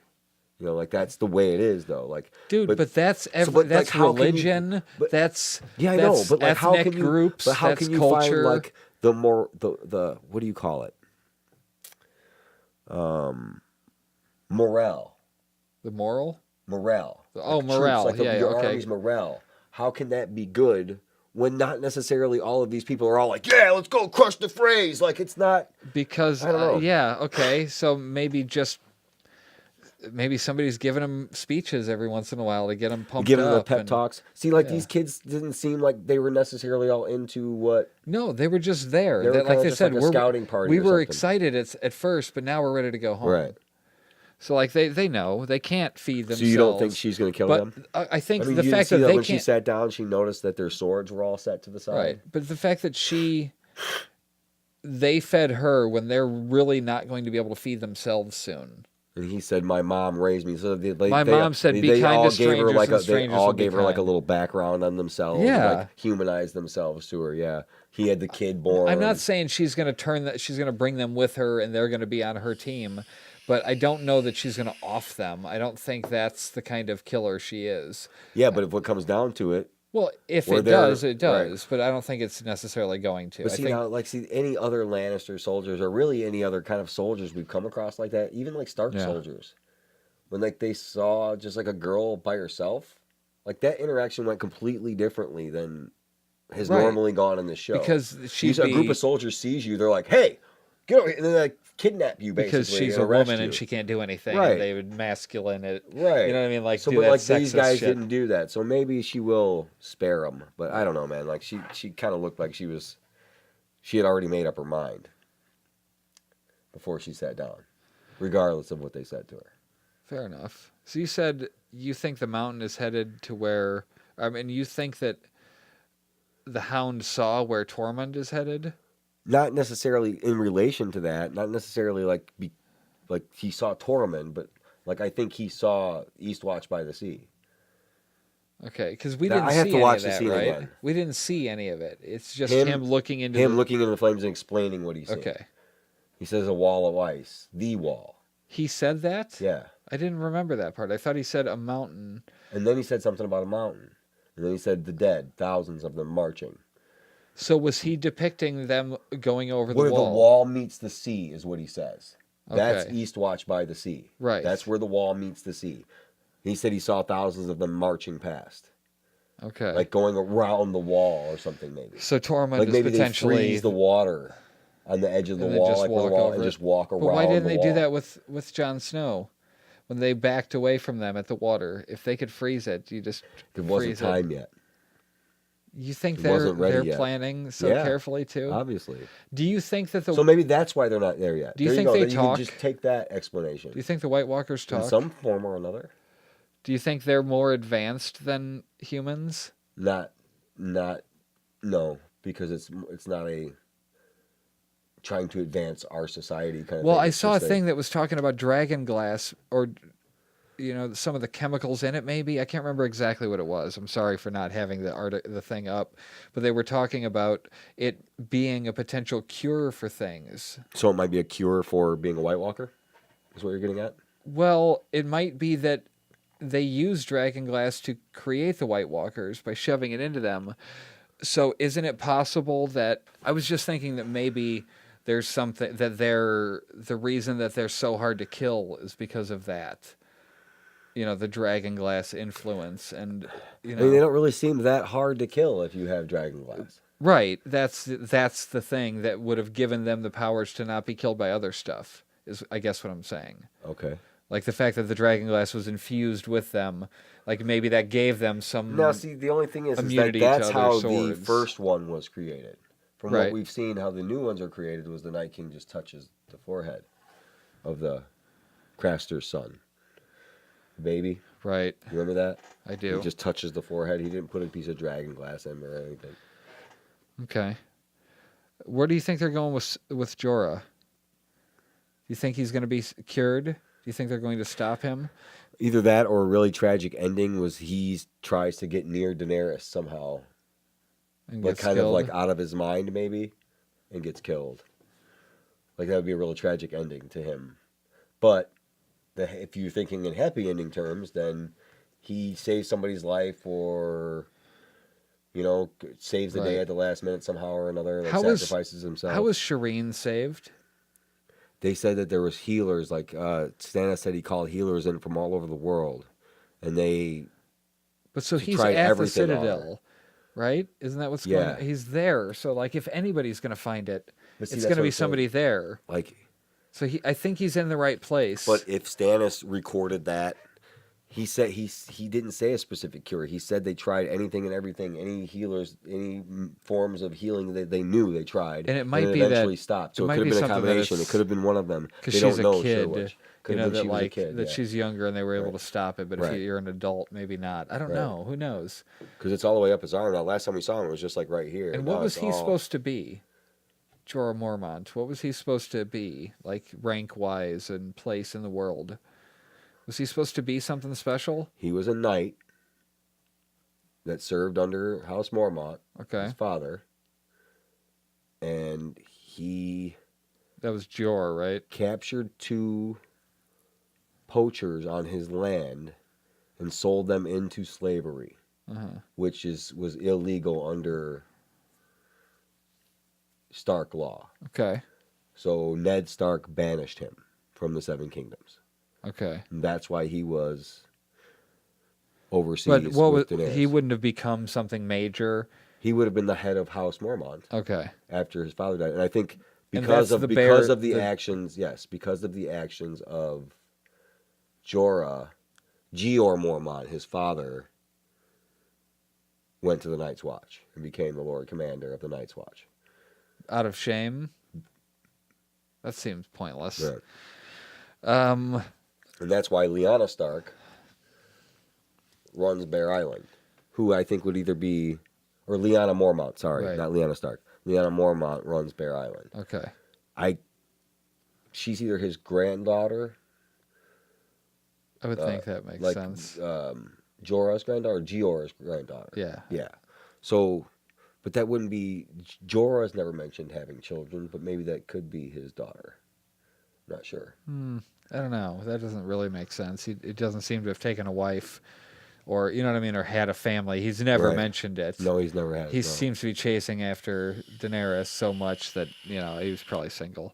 You know, like that's the way it is, though. Like,
dude, but that's that's like, religion. That's
I know, but like,
ethnic
how can you,
groups.
But how
that's
can you
culture.
find like the what do you call it? Morale.
The morale.
Morale.
Oh, like morale.
Troops, like your
okay.
army's morale. How can that be good when not necessarily all of these people are all like, yeah, let's go crush the phrase? Like it's not
because
I don't know.
Yeah, okay. So maybe somebody's giving them speeches every once in a while to get them pumped
giving
up.
Giving them the pep talks. See, like these kids didn't seem like they were necessarily all into what.
No, they were just there.
They were
like they said,
like a scouting party.
We were excited at first, but now we're ready to go home.
Right.
So like they know they can't feed themselves.
So you don't think she's going to kill them?
I think
the
fact that they
when she sat down, she noticed that their swords were all set to the side.
Right, but the fact that they fed her when they're really not going to be able to feed themselves soon.
And he said, "My mom raised me." So
mom said, "Be kind to strangers."
They all gave her like a little background on themselves.
Yeah,
like humanized themselves to her. Yeah, he had the kid born.
I'm not saying she's going to she's going to bring them with her, and they're going to be on her team. But I don't know that she's going to off them. I don't think that's the kind of killer she is.
Yeah, but if it comes down to it.
Well, if it does, it does.
Right.
But I don't think it's necessarily going to.
But see, any other Lannister soldiers, or really any other kind of soldiers we've come across like that, even like Stark soldiers, when like they saw just like a girl by herself, like that interaction went completely differently than has normally gone in this show.
Because
a group of soldiers sees you, they're like, "Hey, get over here," and then like kidnap you basically
because she's a woman and she can't do anything.
Right.
And they would masculine it.
Right.
You know what I mean? Like,
so,
do
but
that
like these guys
shit.
didn't do that, so maybe she will spare them. But I don't know, man. Like she kind of looked like she had already made up her mind. before she sat down, regardless of what they said to her.
Fair enough. So you said you think the mountain is headed to where... I mean, you think that the Hound saw where Tormund is headed?
Not necessarily in relation to that. Not necessarily like he saw Tormund, but like I think he saw Eastwatch by the Sea.
Okay, because we
Now,
didn't
I have
see
to
any
watch
of
the
that,
scene
right?
again.
We didn't see any of it. It's just him looking into
looking into the flames and explaining what he's seen.
Okay.
He says a wall of ice, the wall.
He said that?
Yeah.
I didn't remember that part. I thought he said a mountain.
And then he said something about a mountain. And then he said the dead, thousands of them marching.
So was he depicting them going over
Where
the wall?
the wall meets the sea is what he says. That's
Okay.
Eastwatch by the Sea.
Right.
That's where the wall meets the sea. He said he saw thousands of them marching past.
Okay.
Like going around the wall or something maybe.
So Tormund
Like
is
maybe they
potentially...
freeze the water on the edge of the
and then
wall,
just
like where the
walk
wall,
over
and
it.
just walk around the
But
wall.
why didn't they do that with Jon Snow? When they backed away from them at the water, if they could freeze it, you just
It wasn't
freeze
time yet.
You think
It
they're
wasn't ready yet.
planning so
Yeah,
carefully too?
Obviously.
Do you think that the
So maybe that's why they're not there yet.
Do you
There
think
go.
they
Then
talk?
You can just take that explanation.
Do you think the White Walkers
In
talk?
some form or another.
Do you think they're more advanced than humans?
No, because it's not a trying to advance our society kind of
Well,
thing.
I
It's
saw a
just
thing that was talking about dragon glass or some of the chemicals in it maybe. I can't remember exactly what it was. I'm sorry for not having the thing up, but they were talking about it being a potential cure for things.
So it might be a cure for being a White Walker? Is what you're getting at?
Well, it might be that they use dragon glass to create the White Walkers by shoving it into them. So isn't it possible that... I was just thinking that maybe there's something that the reason that they're so hard to kill is because of that. The dragon glass influence, and
I mean, they don't really seem that hard to kill if you have dragon glass.
Right. That's the thing that would have given them the powers to not be killed by other stuff, is I guess what I'm saying.
Okay.
Like the fact that the dragon glass was infused with them, like maybe that gave them some...
Now, see, the only thing is that
immunity
that's
to
how
other
the
swords.
first one was created. From
Right.
what we've seen, how the new ones are created was the Night King just touches the forehead of the Craster's son. Baby.
Right.
You remember that?
I do.
He just touches the forehead. He didn't put a piece of dragon glass in or anything.
Okay. Where do you think they're going with Jorah? Do you think he's going to be cured? Do you think they're going to stop him?
Either that or a really tragic ending was he tries to get near Daenerys somehow.
And
But
gets
kind
killed?
of like out of his mind maybe and gets killed. Like that would be a real tragic ending to him. But if you're thinking in happy ending terms, then he saves somebody's life or, saves the day
Right.
at the last minute somehow or another, like
How was-
sacrifices himself.
How was Shireen saved?
They said that there was healers, like Stannis said he called healers in from all over the world. And they
But so
to
he's
try
at the
everything on her.
Citadel, right? Isn't that what's
Yeah.
going on? He's there. So like if anybody's going to find it,
But see,
it's
that's
going to
what
be
I'm saying.
somebody there.
like
So I think he's in the right place.
But if Stannis recorded that, he said he didn't say a specific cure. He said they tried anything and everything, any healers, any forms of healing that they knew they tried,
And it might be that-
eventually stopped. So
it
it
might
could have
be
been a
something that
combination.
it's-
It could have been one of them.
because
They
she's
don't know
a kid,
sure which. Could have been
that
she was a
like
kid,
that
yeah.
she's younger and they were able
Right.
to stop it. But
Right.
if you're an adult, maybe not. I don't
Right.
know. Who knows?
Because it's all the way up his arm. Now, last time we saw him, it was just like right here.
And
now
what was
it's
he
all-
supposed to be? Jorah Mormont. What was he supposed to be, like rank-wise and place in the world? Was he supposed to be something special?
He was a knight that served under House Mormont,
Okay.
his father, and he
That was Jorah, right?
captured 2 poachers on his land and sold them into slavery,
Uh-huh.
which was illegal under Stark law.
Okay.
So Ned Stark banished him from the Seven Kingdoms.
Okay.
And that's why he was overseas
But what was,
with Daenerys.
he wouldn't have become something major.
He would have been the head of House Mormont
Okay.
after his father died. And I think
And
because
that's
of
the
because
bear-
of the
the-
actions, yes, because of the actions of Jorah, Jeor Mormont, his father, went to the Night's Watch and became the Lord Commander of the Night's Watch.
Out of shame. That seems pointless.
Yeah.
Um,
And that's why Lyanna Stark runs Bear Island, who I think would either be, or Lyanna Mormont, sorry,
Right.
not Lyanna Stark. Lyanna Mormont runs Bear Island.
okay.
She's either his granddaughter,
I would think that makes
like
sense.
Jorah's granddaughter, or Giorah's granddaughter.
Yeah.
Yeah. So, but that wouldn't be, Jorah's never mentioned having children, but maybe that could be his daughter. Not sure.
I don't know. That doesn't really make sense. It doesn't seem to have taken a wife, or you know what I mean, or had a family. He's never
Right.
mentioned it.
No, he's never had.
He
no.
seems to be chasing after Daenerys so much that he was probably single.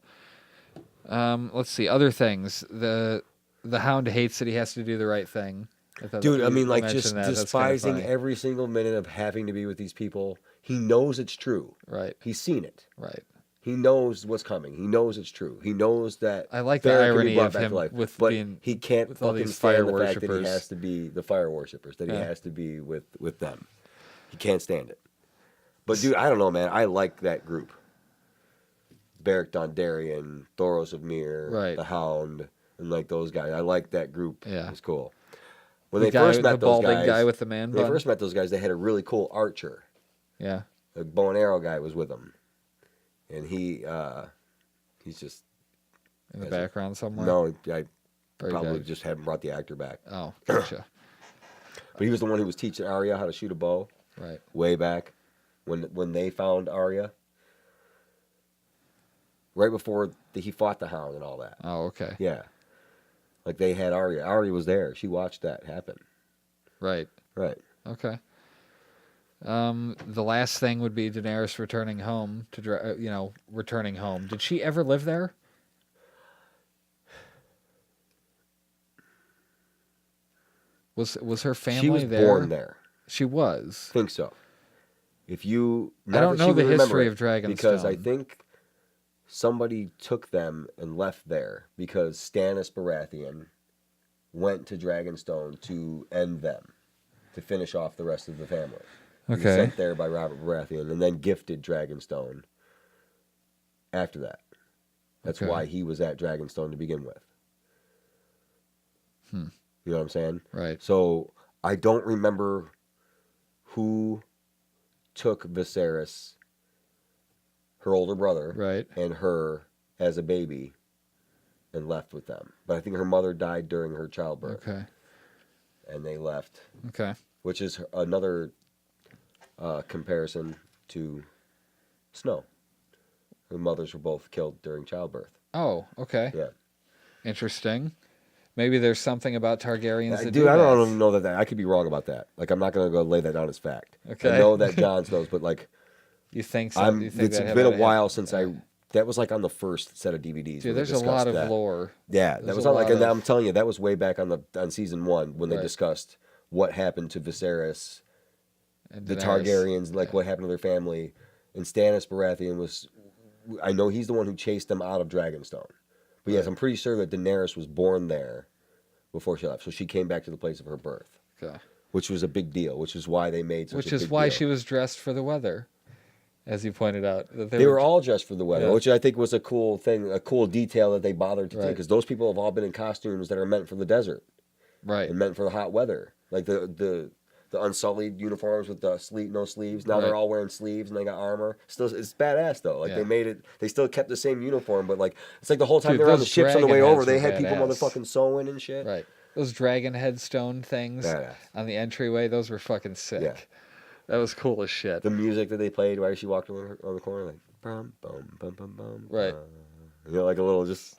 Let's see other things. The Hound hates that he has to do the right thing.
Dude, I mean, like,
mentioned
just
that. That's kinda
despising
funny.
every single minute of having to be with these people. He knows it's true.
Right,
He's seen it.
right.
He knows what's coming. He knows it's true. He knows that
I like the
Farrah can be
irony
brought
of
back to
him
life,
with
but
being
he can't
with all
fucking
these
stand
fire
the fact that he
worshippers.
has to be the fire worshippers, that he
Yeah.
has to be with them. He can't stand it. But dude, I don't know, man. I like that group. Beric Dondarrion, Thoros of Myr,
Right.
the Hound, and like those guys. I like that group.
Yeah.
It's cool. When
The
they
guy,
first met
the
those
balding
guys,
guy with the man
when they
bun.
first met those guys, they had a really cool archer.
Yeah,
A bow and arrow guy was with them, and he's just
in the
as a-
background somewhere.
no, I
Very
probably
good.
just haven't brought the actor back.
Oh, gotcha.
But he was the one who was teaching Arya how to shoot a bow
Right.
way back when they found Arya. Right before he fought the Hound and all that.
Oh, okay.
Yeah. Like they had Arya. Arya was there. She watched that happen.
Right.
Right.
Okay. The last thing would be Daenerys returning home returning home. Did she ever live there? Was her family
She was
there?
born there.
She was.
Think so. If you
I don't
that she
know the
would remember
history
it,
of Dragonstone.
because I think somebody took them and left there because Stannis Baratheon went to Dragonstone to end them, to finish off the rest of the family. He was
Okay.
sent there by Robert Baratheon and then gifted Dragonstone after that. That's
Okay.
why he was at Dragonstone to begin with. You know what I'm saying?
Right.
So I don't remember who took Viserys, her older brother,
Right.
and her as a baby and left with them. But I think her mother died during her childbirth
Okay.
and they left,
Okay.
which is another comparison to Snow. Her mothers were both killed during childbirth.
Oh, okay.
Yeah.
Interesting. Maybe there's something about Targaryens that
Dude,
do
I
that.
don't know that I could be wrong about that. Like, I'm not going to go lay that down as fact.
Okay.
I know that Jon knows, but like,
You think so? You think
it's
that
been a
had-
while since that was like on the first set of DVDs.
Dude,
when they
there's a lot
discussed
of
that.
lore.
Yeah, that
There's
was
a
on like,
lot
and
of-
I'm telling you, that was way back on season 1 when they
Right.
discussed what happened to Viserys,
And
the
Daenerys.
Targaryens, like
Yeah.
what happened to their family, and Stannis Baratheon was. I know he's the one who chased them out of Dragonstone, but yes,
Right.
I'm pretty sure that Daenerys was born there before she left, so she came back to the place of her birth,
Okay.
which was a big deal, which is why they made such
Which
a
is
big
why
deal.
she was dressed for the weather, as you pointed out. That
They were all dressed for the weather,
Yeah.
which I think was a cool thing, a cool detail that they bothered to take,
Right.
because those people have all been in costumes that are meant for the desert
right.
and meant for the hot weather, like the unsullied uniforms with the no sleeves. Now
Right.
they're all wearing sleeves and they got armor. Still, it's badass though. Like
Yeah.
they made it. They still kept the same uniform, but like it's like the whole time
Dude,
they're on the
those
ships on the way
dragon
over,
heads
they
were
had people
badass.
motherfucking sewing and shit.
Right. Those dragon headstone things
Badass.
on the entryway, those were fucking sick.
Yeah.
That was cool as shit.
The music that they played while she walked on the corner, like bum bum bum bum bum.
Right.
Like a little just.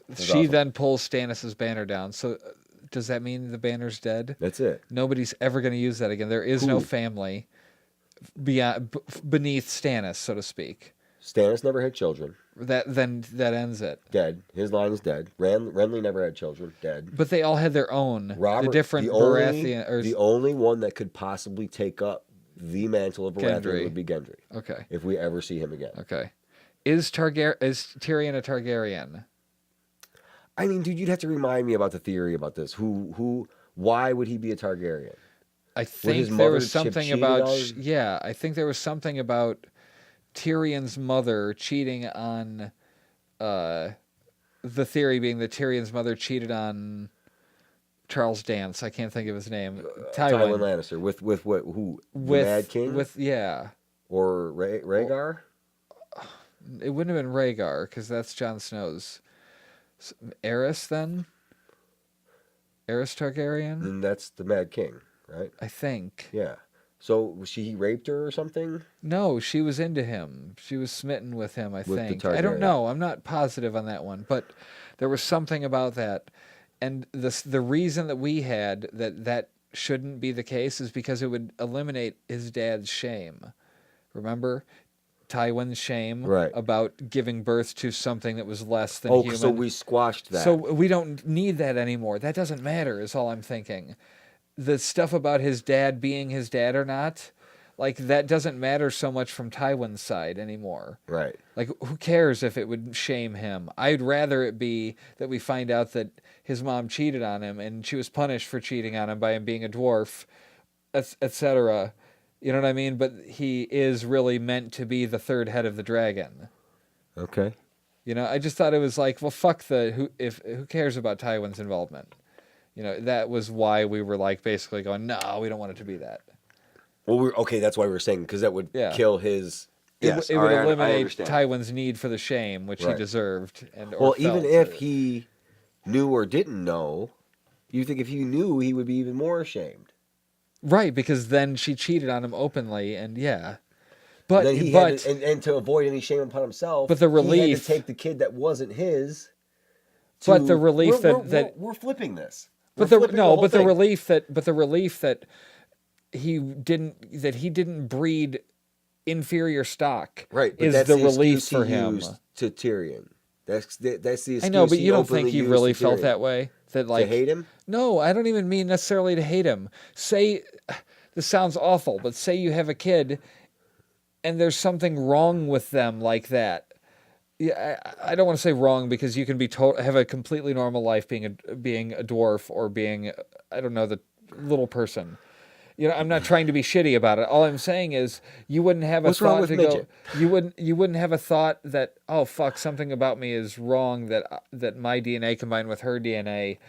was
She
awesome.
then pulls Stannis' banner down. So does that mean the banner's dead?
That's it.
Nobody's ever going to use that again. There is no
Who?
family beneath Stannis, so to speak.
Stannis never had children.
That ends it.
Dead. His line is dead. Renly never had children. Dead.
But they all had their own.
Robert,
the different Baratheon. Or,
the only one that could possibly take up the mantle of Baratheon
Gendry.
would be Gendry.
okay.
If we ever see him again.
Okay. Is Tyrion a Targaryen?
I mean, dude, you'd have to remind me about the theory about this. Why would he be a Targaryen?
I
his
think there
mother
was something
cheated
about
on him?
I think there was something about Tyrion's mother cheating on the theory being that Tyrion's mother cheated on Charles Dance. I can't think of his name.
Tywin Lannister with what? Who? The Mad King?
With yeah.
Or Rhaegar?
It wouldn't have been Rhaegar because that's Jon Snow's. Aerys then. Aerys Targaryen.
Then that's the Mad King, right?
I think.
Yeah. So he raped her or something?
No, she was into him. She was smitten with him, I
With the
think. I don't
Targaryen.
know. I'm not positive on that one, but there was something about that. And the reason that we had that shouldn't be the case is because it would eliminate his dad's shame. Remember? Tywin's shame
Right.
about giving birth to something that was less than
Oh,
human.
so we squashed that.
So we don't need that anymore. That doesn't matter, is all I'm thinking. The stuff about his dad being his dad or not, like, that doesn't matter so much from Tywin's side anymore.
Right.
Like, who cares if it would shame him? I'd rather it be that we find out that his mom cheated on him and she was punished for cheating on him by him being a dwarf, etc. You know what I mean? But he is really meant to be the third head of the dragon.
Okay.
You know, I just thought it was like, well, fuck who cares about Tywin's involvement? You know, that was why we were like basically going, no, we don't want it to be that.
Well, that's why we were saying, because that would kill his. Yes,
It would
I
eliminate
understand.
Tywin's need for the shame, which he
Right.
deserved.
Well, even if he knew or didn't know, you think if he knew, he would be even more ashamed.
Right, because then she cheated on him openly, and yeah. But
Then he had to, and to avoid any shame upon himself,
but the
he had
relief-
to take the kid that wasn't his.
But the relief
we're flipping this.
But
We're
the
flipping whole thing.
the relief that he didn't breed inferior stock,
Right, but
is
that's
the relief
excuse
for
he
him.
used to Tyrion. That's the excuse.
I know, but
he
you don't
openly
think he
used
really
to
felt
Tyrion.
that way? That like
To hate him?
No, I don't even mean necessarily to hate him. Say, this sounds awful, but say you have a kid, and there's something wrong with them like that. Yeah, I don't want to say wrong because you can be have a completely normal life being a dwarf or being, I don't know, the little person. You know, I'm not trying to be shitty about it. All I'm saying is you wouldn't have a
What's wrong
thought
with
to
midget?
go. You wouldn't have a thought that, oh fuck, something about me is wrong, that my DNA combined with her DNA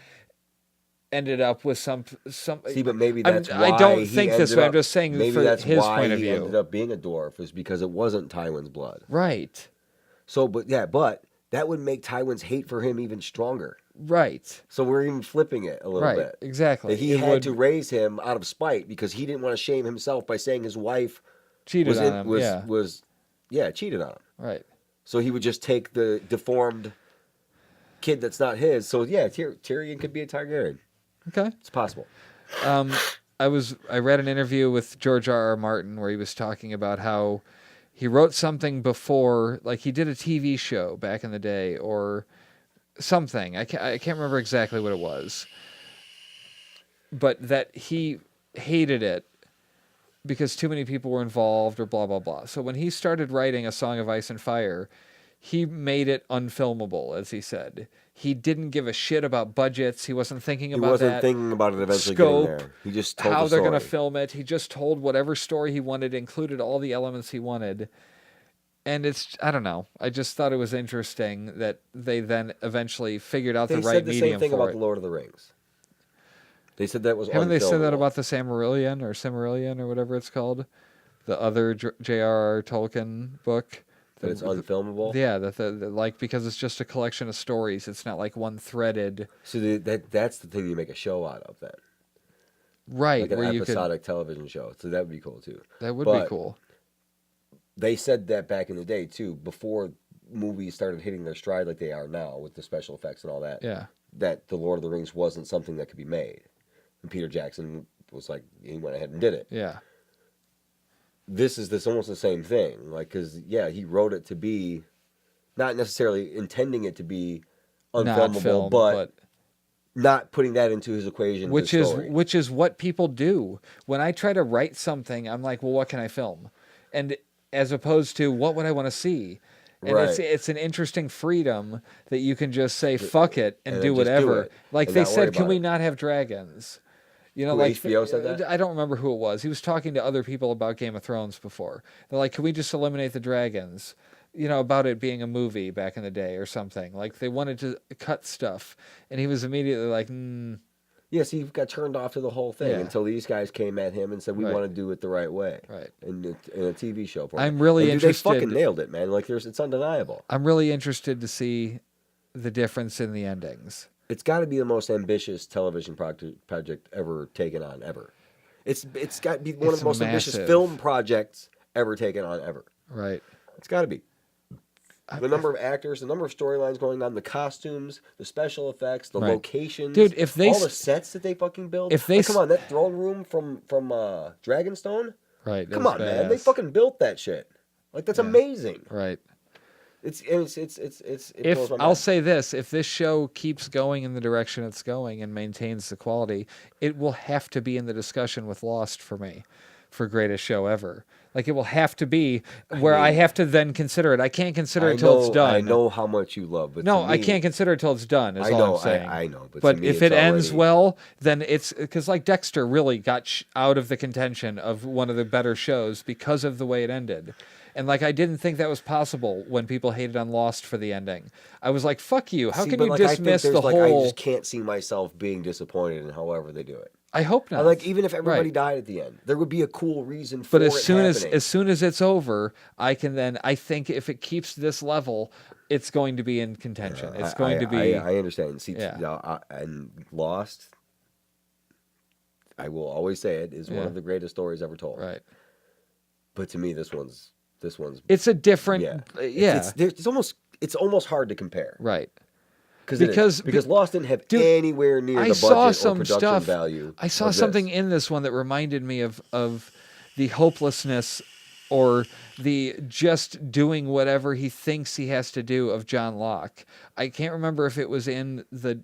ended up with some.
See, but maybe that's why
I don't
he
think this
ended
way.
up-
I'm just saying
maybe
for
that's
his
why
point of
he
view.
ended up being a dwarf, is because it wasn't Tywin's blood.
Right.
So, but that would make Tywin's hate for him even stronger.
Right.
So we're even flipping it a little
Right.
bit.
Exactly.
That he
It
had
would-
to raise him out of spite because he didn't want to shame himself by saying his wife
cheated on him.
cheated on him.
Right.
So he would just take the deformed kid that's not his. So yeah, Tyrion could be a Targaryen.
Okay.
It's possible.
I read an interview with George R.R. Martin where he was talking about how he wrote something before, like he did a TV show back in the day or something. I can't remember exactly what it was, but that he hated it because too many people were involved or blah blah blah. So when he started writing A Song of Ice and Fire, he made it unfilmable, as he said. He didn't give a shit about budgets. He wasn't thinking
He
about
wasn't
that.
thinking about it eventually
scope,
getting there. He just told
how
the
they're
story.
going to film it. He just told whatever story he wanted, included all the elements he wanted. And I don't know. I just thought it was interesting that they then eventually figured out the
They
right
said the
medium
same thing
for
about
it.
The Lord of the Rings. They said that was
Haven't they said that
unfilmable.
about the Silmarillion or whatever it's called? The other J.R.R. Tolkien book?
That it's unfilmable?
Yeah, like because it's just a collection of stories. It's not like one threaded.
So that's the thing you make a show out of then.
Right,
Like an
where you could.
episodic television show. So that would be cool too.
That would
But
be cool.
They said that back in the day too, before movies started hitting their stride like they are now with the special effects and all that.
Yeah.
That The Lord of the Rings wasn't something that could be made. And Peter Jackson was like, he went ahead and did it.
Yeah.
This almost the same thing. Like, because, yeah, he wrote it to be, not necessarily intending it to be
Not
unfilmable,
film,
but not putting that into his equation.
which
of the
is
story.
which is what people do. When I try to write something, I'm like, well, what can I film? And as opposed to what would I want to see? And
Right.
it's an interesting freedom that you can just say fuck it and
And
do
then just do
whatever.
it
Like
and
they
not worry
said, can
about
we
it.
not have dragons? You know,
Who,
like
HBO said that?
I don't remember who it was. He was talking to other people about Game of Thrones before. They're like, can we just eliminate the dragons? about it being a movie back in the day or something. Like they wanted to cut stuff, and he was immediately like,
Yes, he got turned off to the whole thing
Yeah.
until these guys came at him and said, we
Right.
want to do it the right way.
Right.
In a TV show.
I'm really
and, dude,
interested.
They fucking nailed it, man. Like, it's undeniable.
I'm really interested to see the difference in the endings.
It's got to be the most ambitious television project ever taken on, ever. It's got to be one of
It's
the most ambitious
massive.
film projects ever taken on, ever.
Right.
It's got to be. The number of actors, the number of storylines going on, the costumes, the special effects, the
Right.
locations,
Dude, if they
all the sets that they fucking build.
if they
Like, come on, that throne room from Dragonstone.
Right.
Come on, man, they
badass.
fucking built that shit. Like, that's amazing.
Right.
It
If
blows my
I'll
mind.
say this, if this show keeps going in the direction it's going and maintains the quality, it will have to be in the discussion with Lost for me, for greatest show ever. Like it will have to be where I have to then consider it. I can't consider it till it's done.
I know how much you love, but
No,
to
I
me,
can't consider it till it's done. Is
I
all
know,
I'm saying.
I know, but to
But
me,
if
it's
it ends
already-
well, then it's because like Dexter really got out of the contention of one of the better shows because of the way it ended. And like I didn't think that was possible when people hated on Lost for the ending. I was like, "Fuck you! How
See,
can
but,
you
like, I think
dismiss
there's,
the
like,
whole?"
I just can't see myself being disappointed in however they do it.
I hope not.
Like, even if everybody
Right.
died at the end, there would be a cool reason for
But
it
as soon
happening.
as soon as it's over, I think if it keeps this level, it's going to be in contention. It's going to be
I understand. See,
Yeah.
and Lost, I will always say it, is one
Yeah.
of the greatest stories ever told.
right.
But to me, this one's
It's a different
yeah.
yeah.
It's almost hard to compare.
Right.
Because
Be-
Lost didn't have
Dude,
anywhere near
I
the
saw
budget or
some
production
stuff.
value.
I saw
of this.
something in this one that reminded me of the hopelessness or the just doing whatever he thinks he has to do of John Locke. I can't remember if it was in the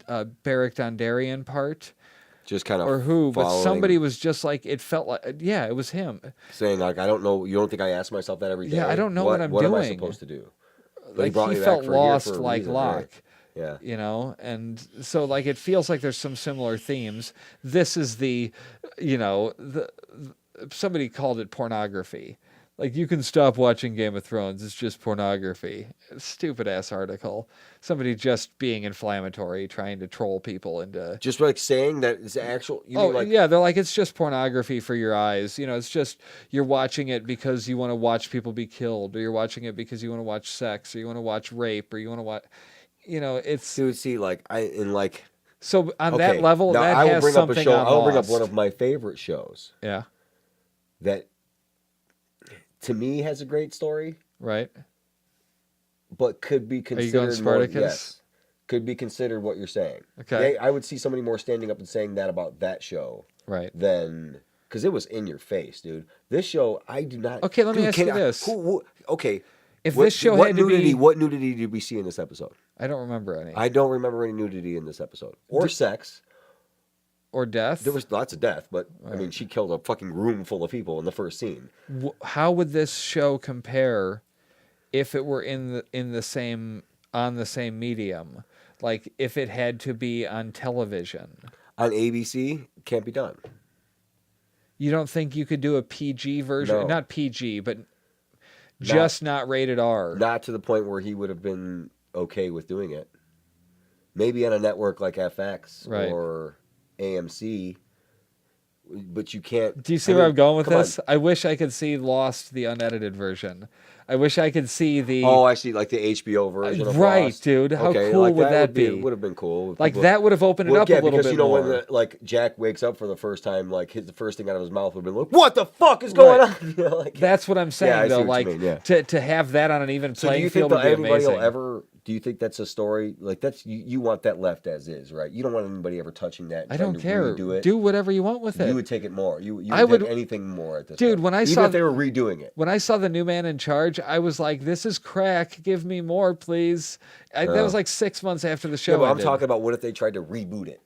Beric Dondarrion part
Just kind of
or who, but
following,
somebody was just like, it felt like, yeah, it was him.
saying like, I don't know. You don't think I ask myself that every day?
Yeah, I don't know what I'm
What am I
doing.
supposed to do? But
Like
brought
he
me back
felt
for a year
lost
for a
like
reason,
Locke.
right? Yeah.
You know, and so like it feels like there's some similar themes. This is the somebody called it pornography. Like you can stop watching Game of Thrones, it's just pornography. Stupid ass article. Somebody just being inflammatory, trying to troll people into
Just like saying that it's actual. You mean like,
yeah, they're like it's just pornography for your eyes. You know, it's just you're watching it because you want to watch people be killed, or you're watching it because you want to watch sex, or you want to watch rape, or you want to watch it's
Dude, see, like
so on
okay,
that level,
now
that
I will
has
bring up a
something
show.
on
I will bring up
Lost.
one of my favorite shows
Yeah,
that, to me, has a great story,
right.
but could be
you
considered
going
more.
Spartacus?
Yes, could be considered what you're saying.
Okay.
I would see somebody more standing up and saying that about that show
Right.
than because it was in your face, dude. This show, I do not.
Okay, let me
Dude,
ask you
can I-
this.
Okay.
If
What-
this show
what
had to
nudity,
be,
what nudity did we see in this episode?
I don't remember any
I don't remember any nudity in this episode or sex.
or death.
There was lots of death, but I mean, she killed a fucking room full of people in the first scene.
How would this show compare if it were in the same on the same medium? Like if it had to be on television.
On ABC, can't be done.
You don't think you could do a PG version?
No.
Not PG, but just not rated R.
Not to the point where he would have been okay with doing it. Maybe on a network like FX
Right.
or AMC, but you can't.
Do you see where I'm going with this? I wish I could see Lost, the unedited version. I wish I could see the
Oh, I see, like the HBO version of
right,
Lost.
dude. How
Okay,
cool
like
would that
It
be?
would have been cool.
Like
People-
that would have opened it
Well,
up
yeah,
a little
because
bit
you know
more.
when like Jack wakes up for the first time, like the first thing out of his mouth would have been like, "What the fuck is going
Right.
on?" You know, like,
That's what I'm saying,
I see
though.
what you
Like
mean, yeah.
to have that on an even
so do
playing
you think
field
that
would be
anybody
amazing.
will ever? Do you think that's a story like that's you want that left as is, right? You don't want anybody ever touching that.
I
trying
don't
to
care.
redo it.
Do whatever you want with it.
You would take it more. You
I
would
would-
take anything more at this.
Dude,
point.
when I
even
saw
if they were redoing it.
When I saw the new man in charge, I was like, "This is crack. Give me more, please." That was like 6 months after the show
Yeah, but I'm
ended.
talking about what if they tried to reboot it?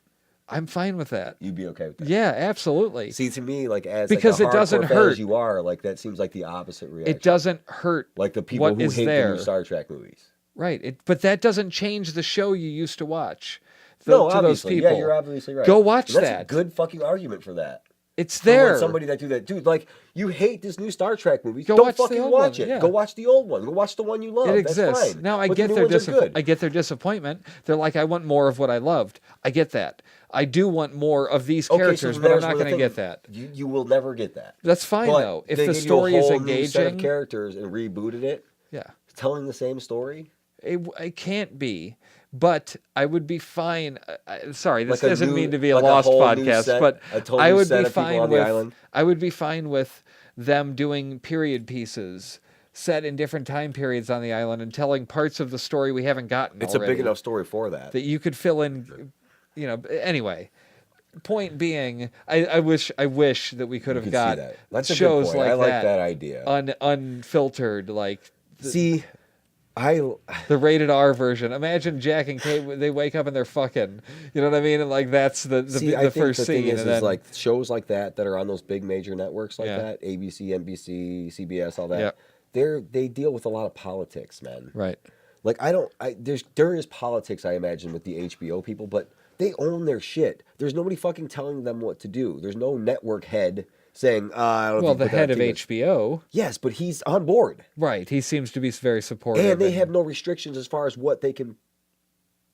I'm fine with that.
You'd be okay with that.
Yeah, absolutely.
See, to me, like as
Because
like,
it
a
doesn't
hardcore fan
hurt.
as you are, like that seems like the opposite reaction.
It doesn't hurt.
Like the people
what
who
is
hate the
there.
new Star Trek movies.
Right. But that doesn't change the show you used to watch.
No,
to those
obviously.
people.
Yeah, you're obviously right.
Go watch
And that's
that.
a good fucking argument for that.
It's
I want
there.
somebody that do that, dude. Like, you hate this new Star Trek movie.
Go
Don't
watch the
fucking
old
watch
one,
it.
yeah.
Go watch the old one. Go watch the one you love.
It
That's
exists.
fine.
Now I
But
get
the
their
new ones are good.
I get their disappointment. They're like, I want more of what I loved. I get that. I do want more of these characters, but I'm not going to get that.
You will never get that.
That's fine
But
though. If
they
the
gave you
story
a
is
whole new set of
engaging,
characters and rebooted it,
yeah,
telling the same story.
it can't be. But I would be fine. Sorry, this
Like a
doesn't
new-
mean to be a
like a
lost
whole new
podcast,
set-
but
a total
I
new
would
set
be
of people
fine
on the
with.
island?
I would be fine with them doing period pieces set in different time periods on the island and telling parts of the story we haven't gotten.
It's
already,
a big enough story for that.
that you could fill in. Anyway. Point being, I wish that we could have
could see
got
that. That's a good
shows
point.
like
I like
that,
that idea.
unfiltered, like
See,
the rated R version. Imagine Jack and Kate, they wake up and they're fucking. You know what I mean? And like that's the
I think
first
the
scene.
thing is
and then,
like shows like that are on those big major networks like
Yeah.
that, ABC, NBC, CBS, all that.
Yeah.
They deal with a lot of politics, man.
right.
Like there is politics, I imagine, with the HBO people, but they own their shit. There's nobody fucking telling them what to do. There's no network head saying, I don't know
Well,
if you
the
put that
head of
on TV.
HBO,
Yes, but he's on board.
right? He seems to be very supportive.
And they have no restrictions as far as what they can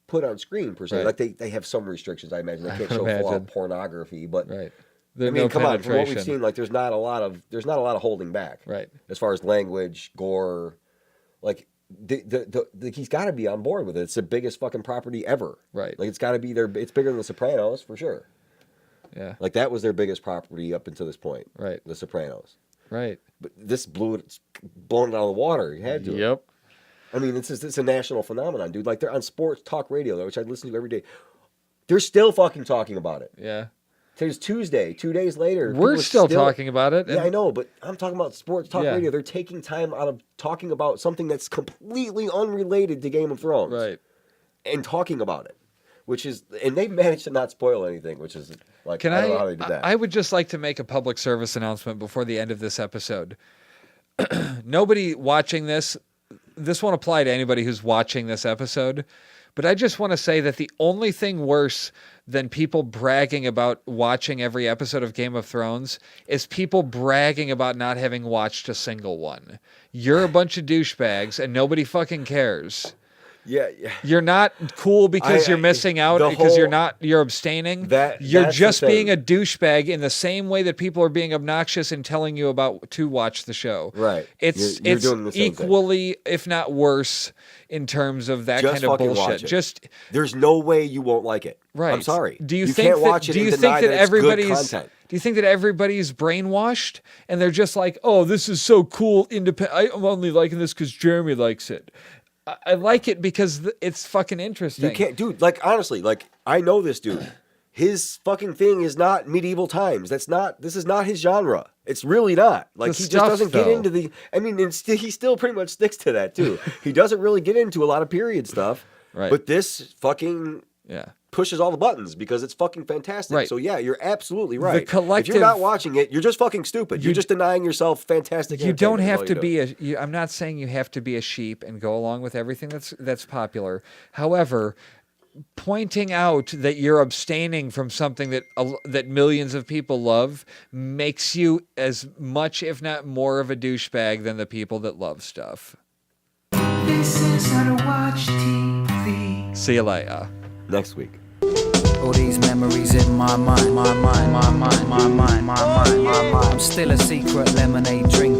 put on screen, per se.
Right.
Like, they have some restrictions, I imagine. They
I
can't
would
show full-out
imagine.
pornography, but...
right.
I
There's
mean,
no
come on, from what we've
penetration.
seen, like, there's not a lot of holding back.
Right.
As far as language, gore, like... he's got to be on board with it. It's the biggest fucking property ever.
Right.
Like, it's got to be it's bigger than The Sopranos, for sure.
Yeah.
Like, that was their biggest property up until this point.
Right.
The Sopranos.
Right.
But this blown it out of the water. You had to.
Yep.
I mean, it's a national phenomenon, dude. Like, they're on sports talk radio, which I listen to every day. They're still fucking talking about it.
Yeah.
Today's Tuesday. 2 days later.
We're
people are
still talking about it.
Yeah, I know, but I'm talking about sports talk
Yeah.
radio. They're taking time out of talking about something that's completely unrelated to Game of Thrones.
Right.
And talking about it. And they've managed to not spoil anything, which is like, I don't know how they did that.
I would just like to make a public service announcement before the end of this episode. Nobody watching this won't apply to anybody who's watching this episode, but I just want to say that the only thing worse than people bragging about watching every episode of Game of Thrones is people bragging about not having watched a single one. You're a bunch of douchebags and nobody fucking cares.
Yeah.
You're not cool because you're missing out because you're abstaining. You're
that's
just
the thing.
being a douchebag in the same way that people are being obnoxious and telling you to watch the show.
Right.
It's
You're doing the same thing.
equally, if not worse, in terms of that
Just
kind of
fucking
bullshit.
watch it.
Just
There's no way you won't like it.
right.
I'm sorry.
Do you
can't watch it
do you
and
think
deny
that
it's good
everybody's
content.
Do you think that everybody's brainwashed and they're just like, oh, this is so cool, independent. I'm only liking this because Jeremy likes it. I like it because it's fucking interesting.
You can't, dude. Like, honestly, like, I know this dude. His fucking thing is not medieval times. This is not his genre. It's really not. Like, he just doesn't get into the. I mean, he still pretty much sticks to that too. He doesn't really get into a lot of period stuff.
Right.
But this fucking pushes all the buttons because it's fucking fantastic.
Right.
So yeah, you're absolutely right.
collective-
if you're not watching it, you're just fucking stupid. You're just denying yourself fantastic.
You don't
entertainment, is
have
all
to
you're doing.
be I'm not saying you have to be a sheep and go along with everything that's popular. However, pointing out that you're abstaining from something that millions of people love makes you as much, if not more, of a douchebag than the people that love stuff.
This is how to watch TV.
See you later.
Next week.
All these memories in my mind, my mind, my mind, my mind, my mind, my mind. I'm still a secret lemonade drink.